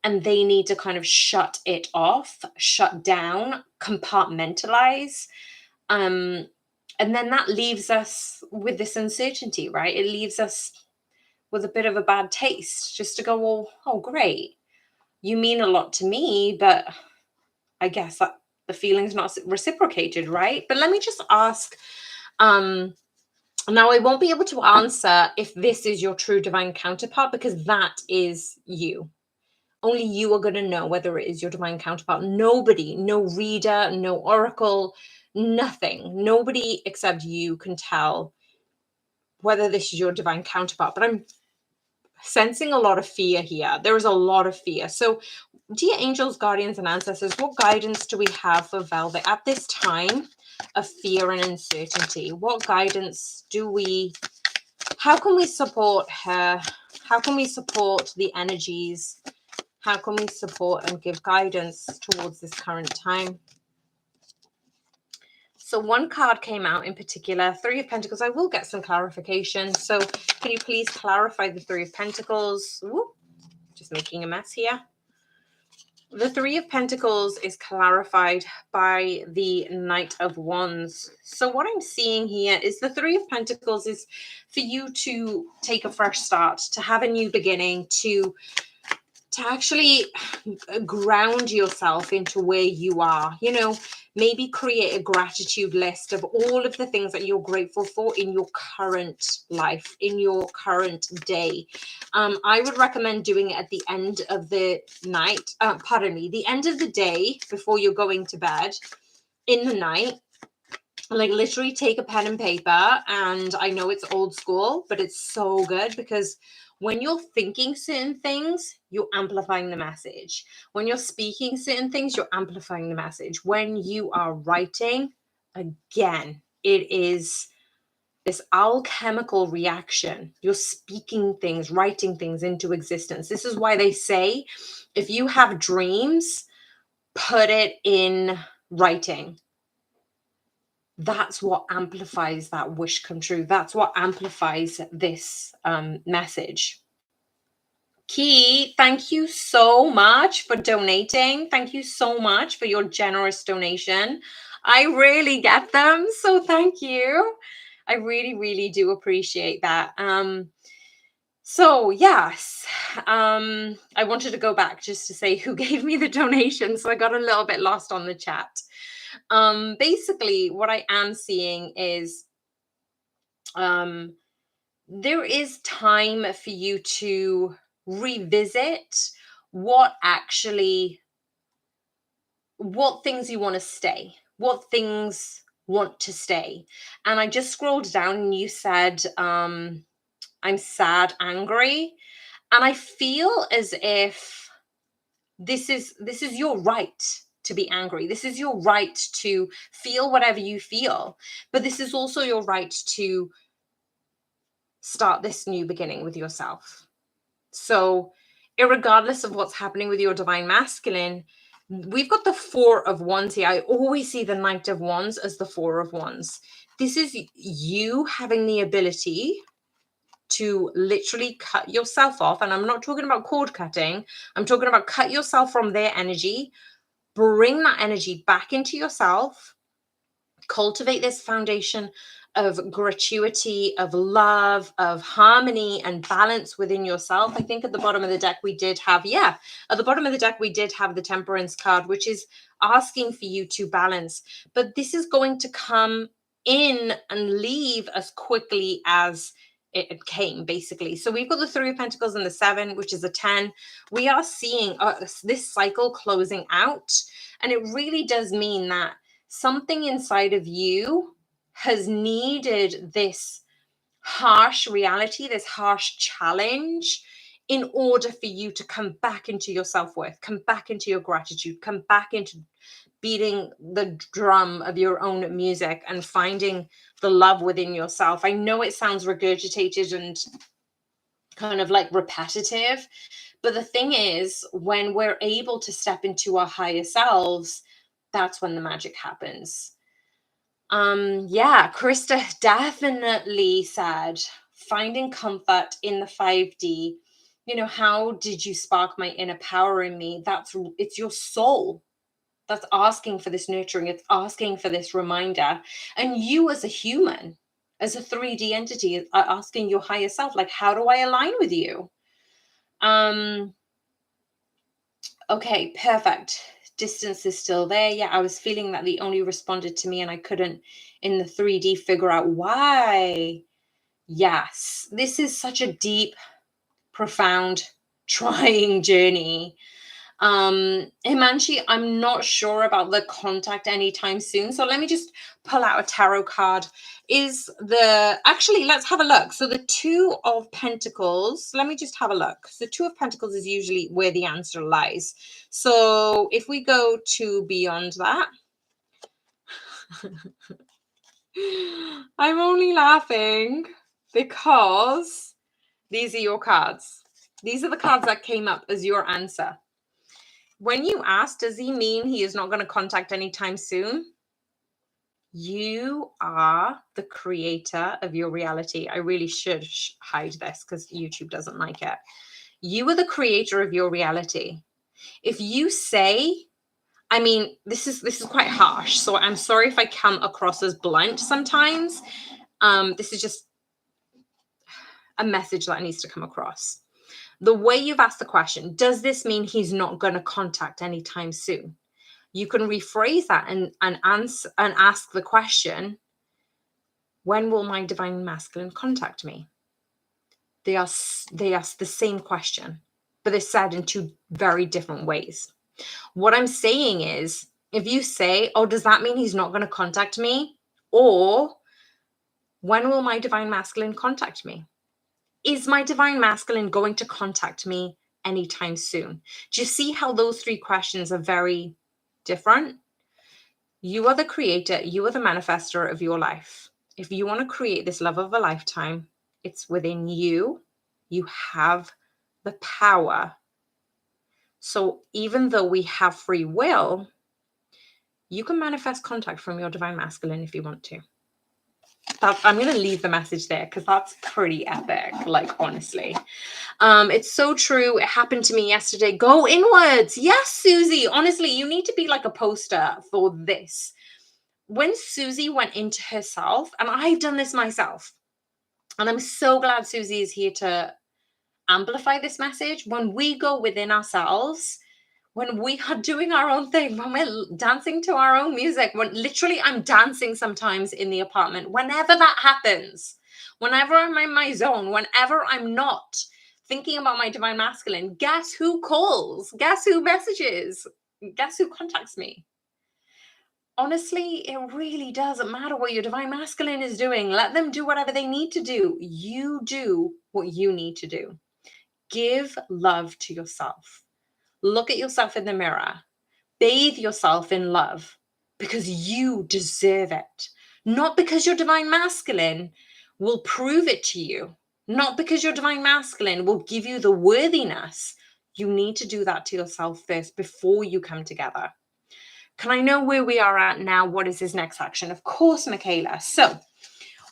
Speaker 1: and they need to kind of shut it off, shut down, compartmentalize. And then that leaves us with this uncertainty, right? It leaves us with a bit of a bad taste just to go, well, oh, great. You mean a lot to me, but I guess that the feeling's not reciprocated, right? But let me just ask, now I won't be able to answer if this is your true divine counterpart because that is you. Only you are going to know whether it is your divine counterpart. Nobody, no reader, no oracle, nothing. Nobody except you can tell whether this is your divine counterpart. But I'm sensing a lot of fear here. There is a lot of fear. So, dear angels, guardians, and ancestors, what guidance do we have for Velvet at this time of fear and uncertainty? What guidance do we, how can we support her? How can we support the energies? How can we support and give guidance towards this current time? So one card came out in particular, Three of Pentacles. I will get some clarification. So can you please clarify the Three of Pentacles? Ooh, just making a mess here. The Three of Pentacles is clarified by the Knight of Wands. So what I'm seeing here is the Three of Pentacles is for you to take a fresh start, to have a new beginning, to actually ground yourself into where you are. You know, maybe create a gratitude list of all of the things that you're grateful for in your current life, in your current day. I would recommend doing it at the end of the night, the end of the day before you're going to bed, in the night. Like, literally take a pen and paper, and I know it's old school, but it's so good, because when you're thinking certain things, you're amplifying the message. When you're speaking certain things, you're amplifying the message. When you are writing, again, it is this alchemical reaction. You're speaking things, writing things into existence. This is why they say, if you have dreams, put it in writing. That's what amplifies that wish come true. That's what amplifies this message. Key, thank you so much for donating. Thank you so much for your generous donation. I really get them, so thank you. I really, really do appreciate that. So yes, I wanted to go back just to say who gave me the donation, so I got a little bit lost on the chat. Basically, what I am seeing is there is time for you to revisit what things you want to stay, what things want to stay. And I just scrolled down and you said, I'm sad, angry. And I feel as if this is your right to be angry. This is your right to feel whatever you feel. But this is also your right to start this new beginning with yourself. So, irregardless of what's happening with your divine masculine, we've got the Four of Wands here. I always see the Knight of Wands as the Four of Wands. This is you having the ability to literally cut yourself off. And I'm not talking about cord cutting. I'm talking about cut yourself from their energy, bring that energy back into yourself, cultivate this foundation of gratuity, of love, of harmony and balance within yourself. I think at the bottom of the deck we did have, at the bottom of the deck we did have the Temperance card, which is asking for you to balance. But this is going to come in and leave as quickly as it came, basically. So we've got the Three of Pentacles and the Seven, which is a 10. We are seeing this cycle closing out. And it really does mean that something inside of you has needed this harsh reality, this harsh challenge, in order for you to come back into your self-worth, come back into your gratitude, come back into beating the drum of your own music and finding the love within yourself. I know it sounds regurgitated and kind of like repetitive, but the thing is, when we're able to step into our higher selves, that's when the magic happens. Krista definitely said, finding comfort in the 5D. You know, how did you spark my inner power in me? It's your soul that's asking for this nurturing. It's asking for this reminder. And you as a human, as a 3D entity, are asking your higher self, like, how do I align with you? Okay, perfect. Distance is still there. Yeah, I was feeling that they only responded to me and I couldn't in the 3D figure out why. Yes, this is such a deep, profound, trying journey. Himanshi, I'm not sure about the contact anytime soon. So let me just pull out a tarot card. Actually, let's have a look. So the Two of Pentacles, let me just have a look. So Two of Pentacles is usually where the answer lies. So if we go to beyond that, I'm only laughing because these are your cards. These are the cards that came up as your answer. When you ask, does he mean he is not going to contact anytime soon? You are the creator of your reality. I really should hide this because YouTube doesn't like it. You are the creator of your reality. If you say, I mean, this is quite harsh, so I'm sorry if I come across as blunt sometimes. This is just a message that needs to come across. The way you've asked the question, does this mean he's not going to contact anytime soon? You can rephrase that and answer and ask the question, when will my divine masculine contact me? They ask the same question, but they're said in two very different ways. What I'm saying is, if you say, oh, does that mean he's not going to contact me? Or when will my divine masculine contact me? Is my divine masculine going to contact me anytime soon? Do you see how those three questions are very different? You are the creator, you are the manifester of your life. If you want to create this love of a lifetime, it's within you. You have the power. So even though we have free will, you can manifest contact from your divine masculine if you want to. I'm going to leave the message there because that's pretty epic, like, honestly. It's so true. It happened to me yesterday. Go inwards. Yes, Susie. Honestly, you need to be like a poster for this. When Susie went into herself, and I've done this myself, and I'm so glad Susie is here to amplify this message. When we go within ourselves, when we are doing our own thing, when we're dancing to our own music, when literally I'm dancing sometimes in the apartment, whenever that happens, whenever I'm in my zone, whenever I'm not thinking about my divine masculine, guess who calls? Guess who messages? Guess who contacts me? Honestly, it really doesn't matter what your divine masculine is doing. Let them do whatever they need to do. You do what you need to do. Give love to yourself. Look at yourself in the mirror. Bathe yourself in love because you deserve it. Not because your divine masculine will prove it to you. Not because your divine masculine will give you the worthiness. You need to do that to yourself first before you come together. Can I know where we are at now? What is his next action? Of course, Michaela. So,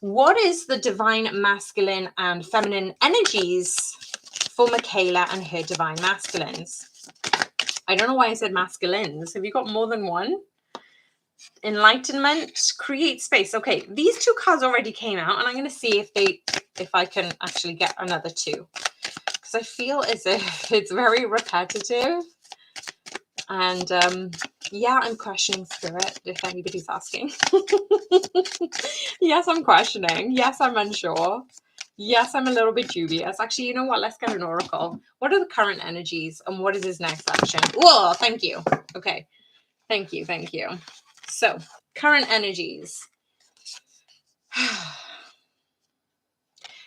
Speaker 1: what is the divine masculine and feminine energies for Michaela and her divine masculines? I don't know why I said masculines. Have you got more than one? Enlightenment, create space. Okay, these two cards already came out, and I'm going to see if I can actually get another two, because I feel as if it's very repetitive. And yeah, I'm questioning spirit, if anybody's asking. Yes, I'm questioning. Yes, I'm unsure. Yes, I'm a little bit dubious. Actually, you know what? Let's get an oracle. What are the current energies and what is his next action? Whoa, thank you. Okay. Thank you. Thank you. So, current energies.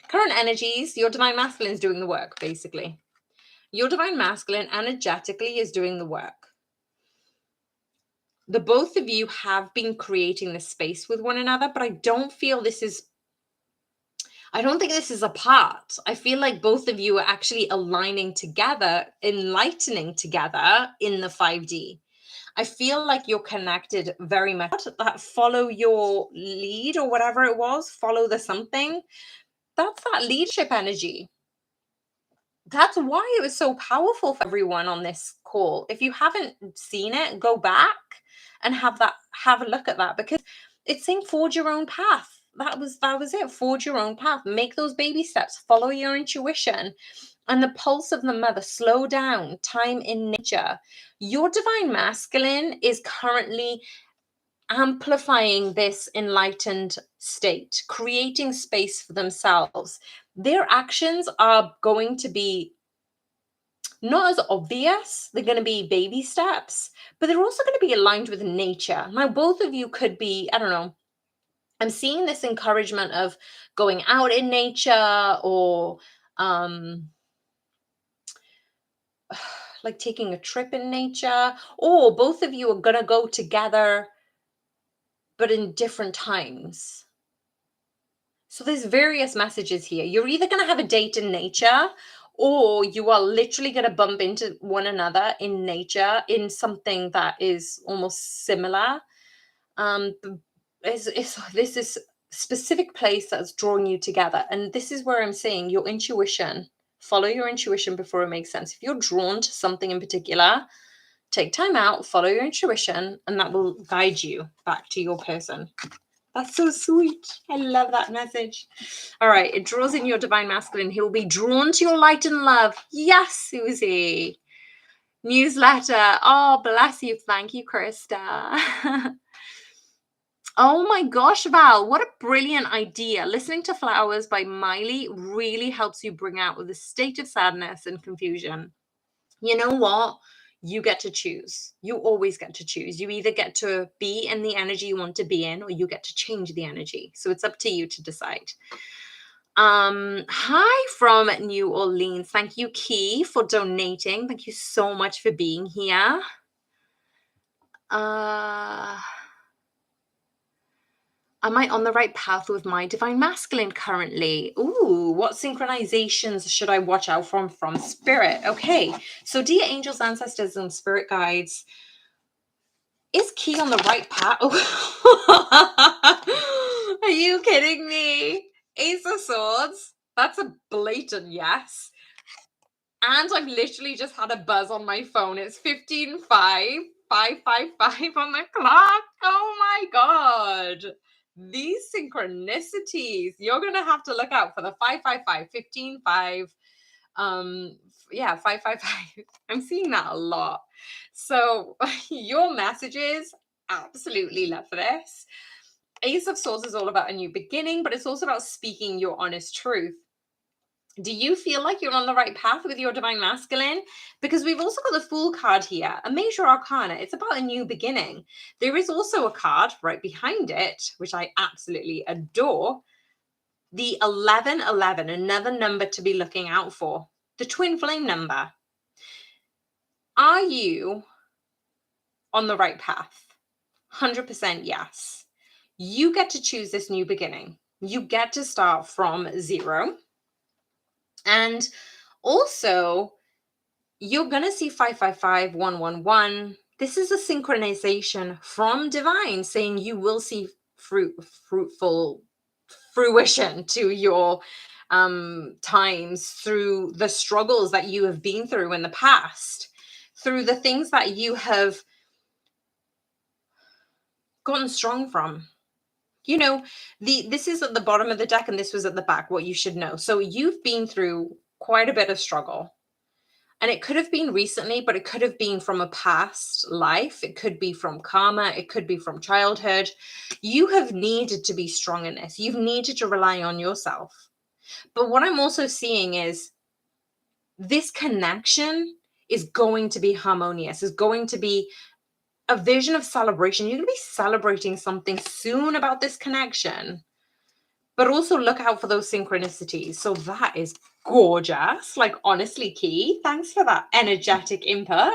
Speaker 1: Current energies, your divine masculine is doing the work, basically. Your divine masculine energetically is doing the work. The both of you have been creating this space with one another, but I don't think this is apart. I feel like both of you are actually aligning together, enlightening together in the 5D. I feel like you're connected very much. That follow your lead or whatever it was, follow the something. That's that leadership energy. That's why it was so powerful for everyone on this call. If you haven't seen it, go back and have a look at that, because it's saying forge your own path. That was it. Forge your own path. Make those baby steps. Follow your intuition and the pulse of the mother. Slow down. Time in nature. Your divine masculine is currently amplifying this enlightened state, creating space for themselves. Their actions are going to be not as obvious. They're going to be baby steps, but they're also going to be aligned with nature. Now, both of you could be, I don't know, I'm seeing this encouragement of going out in nature, or like taking a trip in nature, or both of you are going to go together, but in different times. So there's various messages here. You're either going to have a date in nature, or you are literally going to bump into one another in nature in something that is almost similar. This is specific place that's drawing you together. And this is where I'm saying your intuition, Follow your intuition before it makes sense. If you're drawn to something in particular, take time out, follow your intuition, and that will guide you back to your person. That's so sweet. I love that message. All right, it draws in your divine masculine. He will be drawn to your light and love. Yes, Susie. Newsletter. Oh, bless you. Thank you, Krista. Oh my gosh, Val, what a brilliant idea. Listening to Flowers by Miley really helps you bring out the state of sadness and confusion. You know what? You get to choose. You always get to choose. You either get to be in the energy you want to be in, or you get to change the energy. So it's up to you to decide. Hi from New Orleans. Thank you, Key, for donating. Thank you so much for being here. Am I on the right path with my divine masculine currently? Ooh, what synchronizations should I watch out from spirit? Okay, so dear angels, ancestors, and spirit guides, is Key on the right path? Are you kidding me? Ace of Swords. That's a blatant yes. And I've literally just had a buzz on my phone. It's 15:05, 5:55 on the clock. Oh my God. These synchronicities. You're going to have to look out for the 5:55, 15:05. Yeah, 5:55. I'm seeing that a lot. So your messages, absolutely love this. Ace of Swords is all about a new beginning, but it's also about speaking your honest truth. Do you feel like you're on the right path with your divine masculine? Because we've also got the Fool card here, a major arcana. It's about a new beginning. There is also a card right behind it, which I absolutely adore. The 1111, another number to be looking out for. The twin flame number. Are you on the right path? 100% yes. You get to choose this new beginning. You get to start from zero. And also, you're going to see 555, 111. This is a synchronization from divine saying you will see fruitful fruition to your times through the struggles that you have been through in the past, through the things that you have gotten strong from. You know, this is at the bottom of the deck and this was at the back, what you should know. So you've been through quite a bit of struggle. And it could have been recently, but it could have been from a past life. It could be from karma. It could be from childhood. You have needed to be strong in this. You've needed to rely on yourself. But what I'm also seeing is this connection is going to be harmonious, is going to be a vision of celebration. You're going to be celebrating something soon about this connection. But also look out for those synchronicities. So that is gorgeous. Like, honestly, Key, thanks for that energetic input.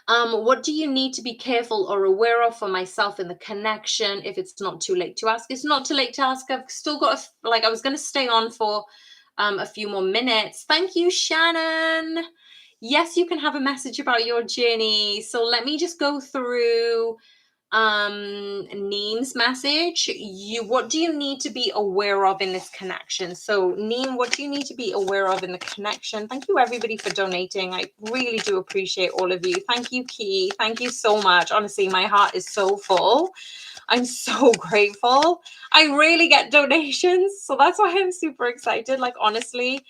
Speaker 1: What do you need to be careful or aware of for myself in the connection? If it's not too late to ask, it's not too late to ask. I've still got, I was going to stay on for a few more minutes. Thank you, Shannon. Yes, you can have a message about your journey. So let me just go through Neem's message. What do you need to be aware of in this connection? So Neem, what do you need to be aware of in the connection? Thank you everybody for donating. I really do appreciate all of you. Thank you, Key. Thank you so much. Honestly, my heart is so full. I'm so grateful. I really get donations, so that's why I'm super excited. Like, honestly,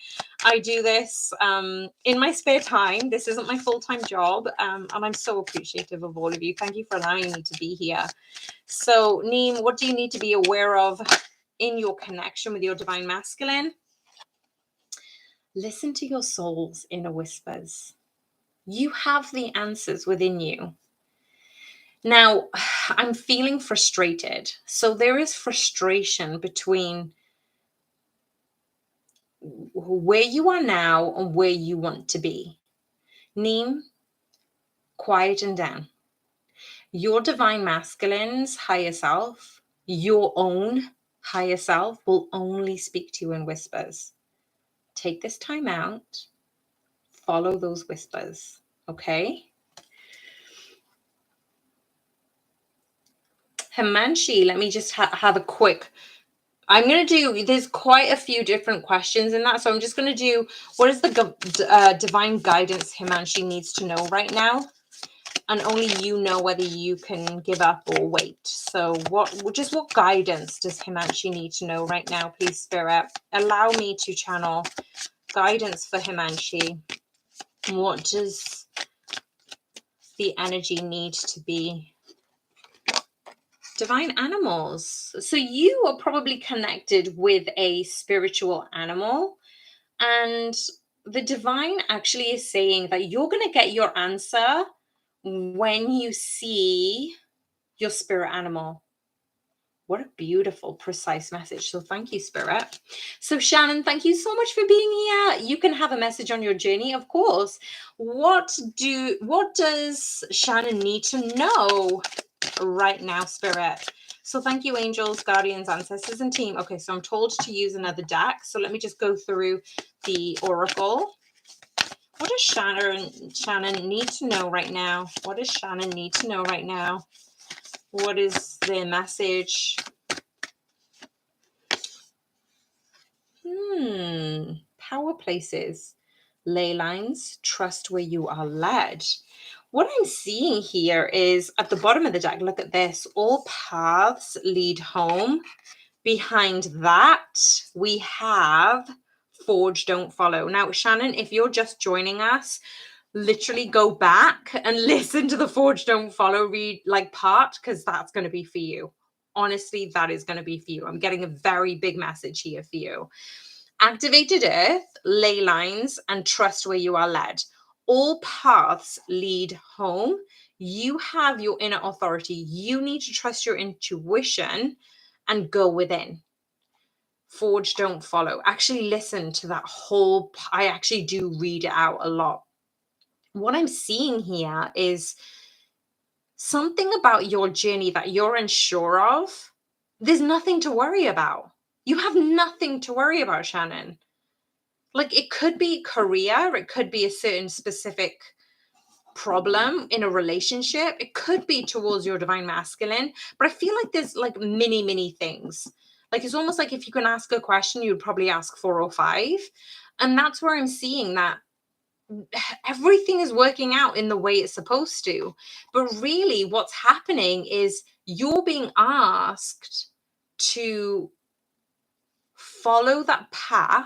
Speaker 1: I do this in my spare time. This isn't my full-time job, and I'm so appreciative of all of you. Thank you for allowing me to be here. So, Neem, what do you need to be aware of in your connection with your divine masculine? Listen to your soul's inner whispers. You have the answers within you. Now, I'm feeling frustrated. So there is frustration between where you are now and where you want to be. Neem, quieten down. Your divine masculine's higher self, your own higher self, will only speak to you in whispers. Take this time out. Follow those whispers, okay? Himanshi, let me just have a quick I'm going to do, there's quite a few different questions in that. So I'm just going to do, what is the divine guidance Himanshi needs to know right now? And only you know whether you can give up or wait. So what guidance does Himanshi need to know right now? Please, Spirit, allow me to channel guidance for Himanshi. What does the energy need to be? Divine animals. So you are probably connected with a spiritual animal, and the divine actually is saying that you're going to get your answer when you see your spirit animal. What a beautiful, precise message. So thank you, Spirit. So Shannon, thank you so much for being here. You can have a message on your journey, of course. What does Shannon need to know right now, Spirit? So thank you, angels, guardians, ancestors, and team. Okay, so I'm told to use another deck. So let me just go through the oracle. What does Shannon need to know right now? What does Shannon need to know right now? What is their message? Power places, ley lines, trust where you are led. What I'm seeing here is at the bottom of the deck, look at this, all paths lead home. Behind that, we have forge, don't follow. Now, Shannon, if you're just joining us, literally go back and listen to the forge, don't follow read like part, because that's going to be for you. Honestly, that is going to be for you. I'm getting a very big message here for you. Activated earth, ley lines, and trust where you are led. All paths lead home. You have your inner authority. You need to trust your intuition and go within. Forge, don't follow. Actually listen to that whole, I actually do read it out a lot. What I'm seeing here is something about your journey that you're unsure of. There's nothing to worry about. You have nothing to worry about, Shannon. Like, it could be career, it could be a certain specific problem in a relationship, it could be towards your divine masculine, but I feel like there's like many things. Like, it's almost like if you can ask a question, you'd probably ask 4 or 5. And that's where I'm seeing that everything is working out in the way it's supposed to. But really, what's happening is you're being asked to follow that path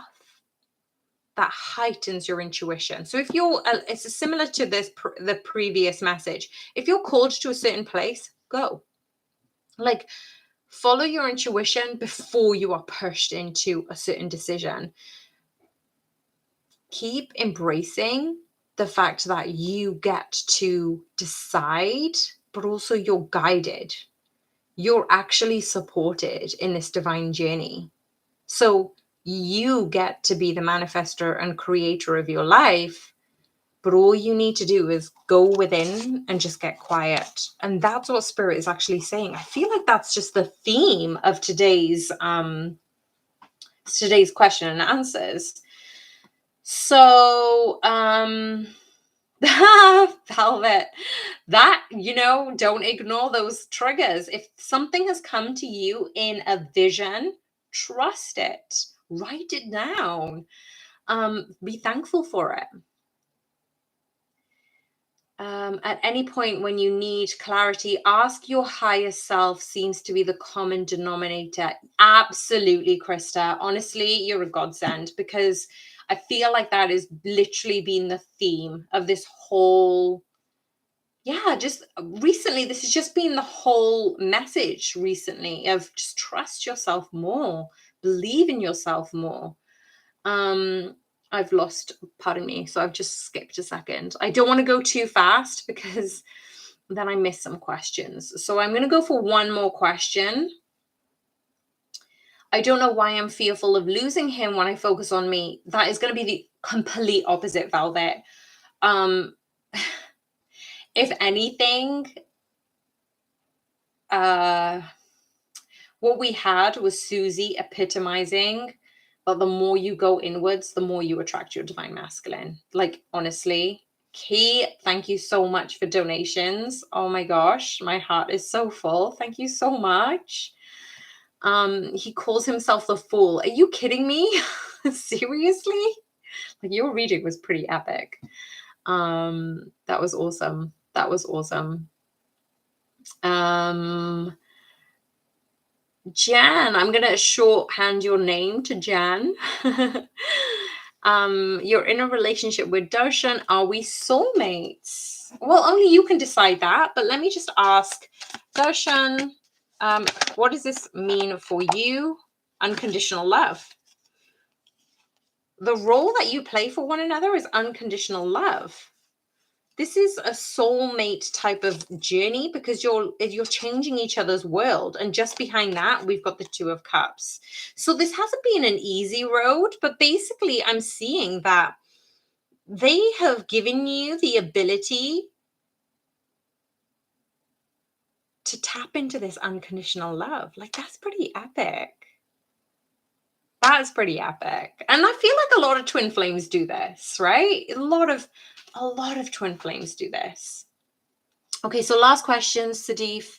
Speaker 1: that heightens your intuition. So if you're, it's similar to this, the previous message. If you're called to a certain place, go. Like, follow your intuition before you are pushed into a certain decision. Keep embracing the fact that you get to decide, but also you're guided. You're actually supported in this divine journey. So you get to be the manifester and creator of your life, but all you need to do is go within and just get quiet. And that's what Spirit is actually saying. I feel like that's just the theme of today's question and answers. So Velvet, that, don't ignore those triggers. If something has come to you in a vision, trust it. Write it down. Be thankful for it. At any point when you need clarity, ask your higher self seems to be the common denominator. Absolutely, Krista. Honestly, you're a godsend, because I feel like that has literally been the theme of this whole, just recently. This has just been the whole message recently of just trust yourself more, believe in yourself more. I've lost, pardon me, so I've just skipped a second. I don't want to go too fast because then I miss some questions. So I'm going to go for one more question. I don't know why I'm fearful of losing him when I focus on me. That is going to be the complete opposite, Velvet. If anything, what we had was Susie epitomizing that the more you go inwards, the more you attract your divine masculine. Like, honestly, Key, thank you so much for donations. Oh my gosh, my heart is so full. Thank you so much. He calls himself the Fool. Are you kidding me? Seriously? Like, your reading was pretty epic. That was awesome. That was awesome. Jan, I'm gonna shorthand your name to Jan. You're in a relationship with Darshan. Are we soulmates? Well, only you can decide that, but let me just ask Darshan, what does this mean for you? Unconditional love. The role that you play for one another is unconditional love. This is a soulmate type of journey because you're changing each other's world. And just behind that, we've got the Two of Cups. So this hasn't been an easy road, but basically I'm seeing that they have given you the ability to tap into this unconditional love. Like, that's pretty epic. That's pretty epic. And I feel like a lot of twin flames do this, right? A lot of twin flames do this. Okay, so last question, Sadif.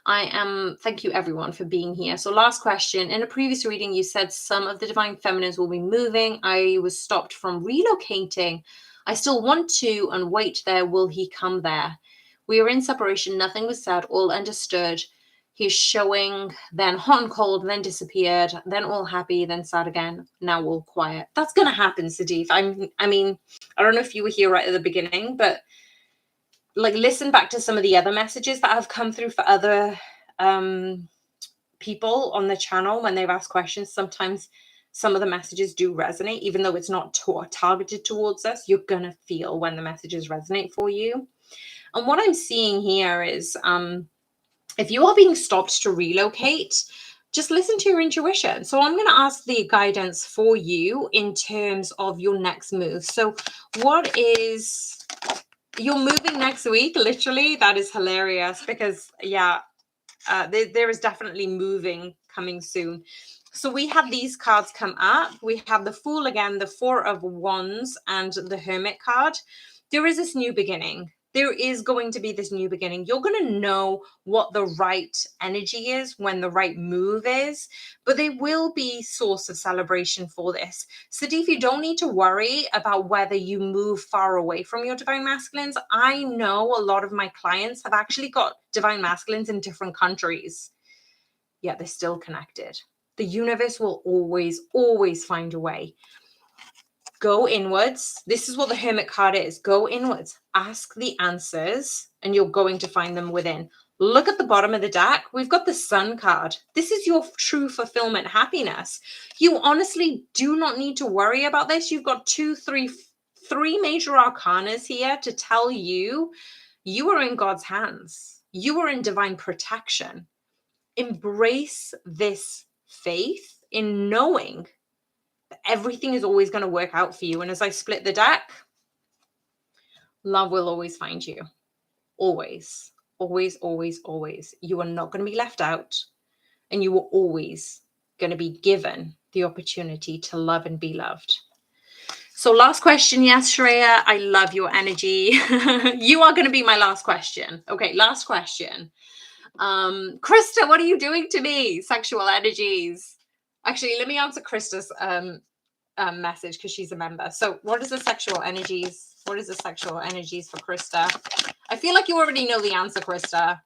Speaker 1: Thank you everyone for being here. So last question. In a previous reading, you said some of the divine feminines will be moving. I was stopped from relocating. I still want to and wait there. Will he come there? We are in separation. Nothing was said. All understood. He's showing, then hot and cold, then disappeared, then all happy, then sad again. Now all quiet. That's going to happen, Sadif. I mean, I don't know if you were here right at the beginning, but like, listen back to some of the other messages that have come through for other people on the channel when they've asked questions. Sometimes some of the messages do resonate, even though it's not targeted towards us. You're gonna feel when the messages resonate for you. And what I'm seeing here is if you are being stopped to relocate, just listen to your intuition. So I'm going to ask the guidance for you in terms of your next move. So what is... You're moving next week, literally. That is hilarious because, yeah, there is definitely moving coming soon. So we have these cards come up. We have the Fool again, the Four of Wands, and the Hermit card. There is this new beginning. There is going to be this new beginning. You're going to know what the right energy is, when the right move is, but there will be source of celebration for this. Sadif, you don't need to worry about whether you move far away from your divine masculines. I know a lot of my clients have actually got divine masculines in different countries, yet they're still connected. The universe will always, always find a way. Go inwards. This is what the Hermit card is. Go inwards. Ask the answers, and you're going to find them within. Look at the bottom of the deck. We've got the Sun card. This is your true fulfillment, happiness. You honestly do not need to worry about this. You've got three major arcanas here to tell you you are in God's hands. You are in divine protection. Embrace this faith in knowing everything is always going to work out for you. And as I split the deck, love will always find you. Always, always, always, always. You are not going to be left out, and you are always going to be given the opportunity to love and be loved. So last question. Yes, Shreya, I love your energy. You are going to be my last question. Okay, last question. Krista, what are you doing to me? Sexual energies. Actually, let me answer Krista's message because she's a member. So what is the sexual energies? What is the sexual energies for Krista? I feel like you already know the answer, Krista.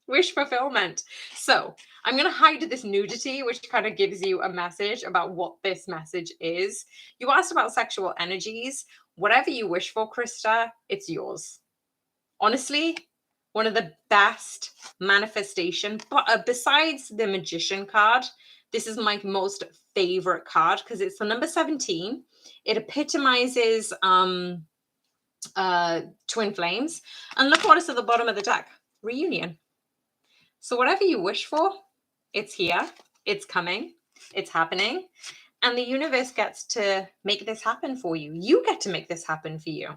Speaker 1: Wish fulfillment. So I'm going to hide this nudity, which kind of gives you a message about what this message is. You asked about sexual energies. Whatever you wish for, Krista, it's yours. Honestly, one of the best manifestation, but besides the Magician card, this is my most favorite card because it's the number 17. It epitomizes twin flames. And look what is at the bottom of the deck. Reunion. So whatever you wish for, it's here. It's coming. It's happening. And the universe gets to make this happen for you. You get to make this happen for you.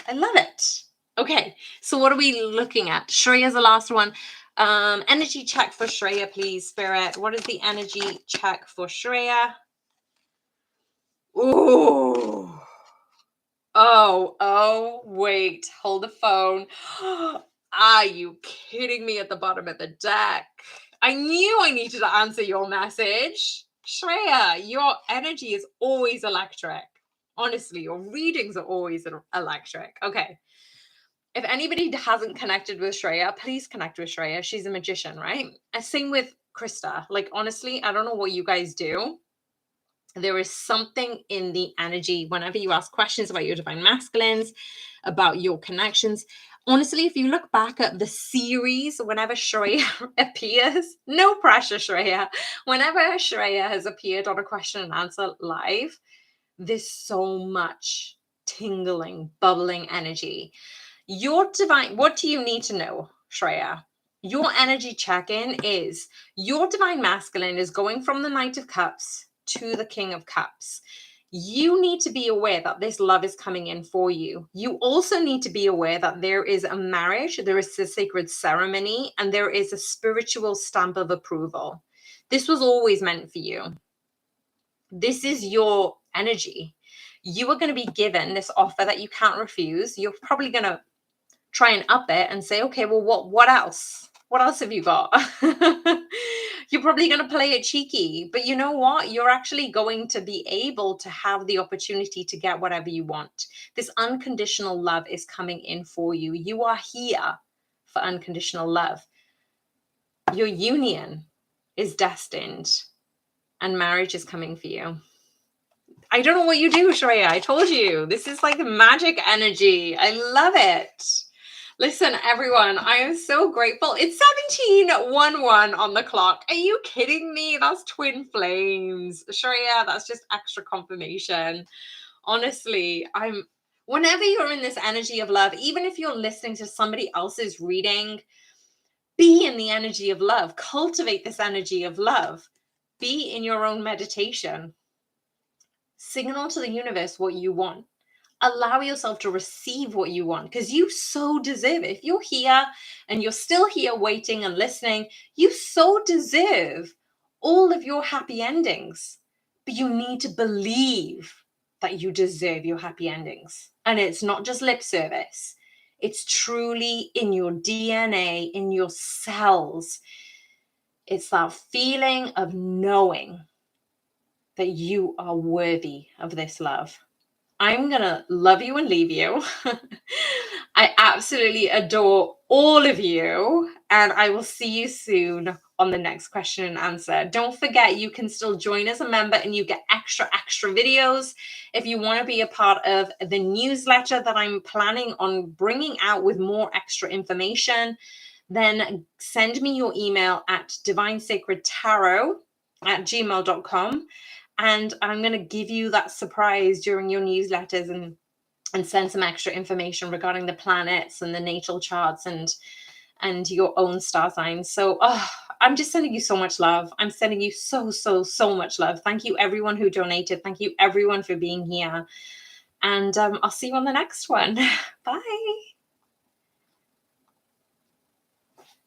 Speaker 1: I love it. Okay, so what are we looking at? Shreya's the last one. Energy check for Shreya, please, Spirit. What is the energy check for Shreya? Ooh. Oh, wait. Hold the phone. Are you kidding me at the bottom of the deck? I knew I needed to answer your message. Shreya, your energy is always electric. Honestly, your readings are always electric. Okay. If anybody hasn't connected with Shreya, please connect with Shreya. She's a magician, right? And same with Krista. Like, honestly, I don't know what you guys do. There is something in the energy whenever you ask questions about your divine masculines, about your connections. Honestly, if you look back at the series, whenever Shreya appears, no pressure, Shreya. Whenever Shreya has appeared on a question and answer live, there's so much tingling, bubbling energy. Your divine, what do you need to know, Shreya? Your energy check-in is your divine masculine is going from the Knight of Cups to the King of Cups. You need to be aware that this love is coming in for you. You also need to be aware that there is a marriage, there is a sacred ceremony, and there is a spiritual stamp of approval. This was always meant for you. This is your energy. You are going to be given this offer that you can't refuse. You're probably going to try and up it and say, okay, well, what else? What else have you got? You're probably going to play it cheeky, but you know what? You're actually going to be able to have the opportunity to get whatever you want. This unconditional love is coming in for you. You are here for unconditional love. Your union is destined and marriage is coming for you. I don't know what you do, Shreya. I told you. This is like magic energy. I love it. Listen, everyone, I am so grateful. It's 17:11 on the clock. Are you kidding me? That's twin flames. Shreya, that's just extra confirmation. Honestly, whenever you're in this energy of love, even if you're listening to somebody else's reading, be in the energy of love. Cultivate this energy of love. Be in your own meditation. Signal to the universe what you want. Allow yourself to receive what you want because you so deserve it. If you're here and you're still here waiting and listening, you so deserve all of your happy endings. But you need to believe that you deserve your happy endings. And it's not just lip service. It's truly in your DNA, in your cells. It's that feeling of knowing that you are worthy of this love. I'm going to love you and leave you. I absolutely adore all of you. And I will see you soon on the next question and answer. Don't forget, you can still join as a member and you get extra videos. If you want to be a part of the newsletter that I'm planning on bringing out with more extra information, then send me your email at divinesacredtarot@gmail.com. And I'm going to give you that surprise during your newsletters and send some extra information regarding the planets and the natal charts and your own star signs. So I'm just sending you so much love. I'm sending you so much love. Thank you, everyone who donated. Thank you, everyone, for being here. And I'll see you on the next one. Bye.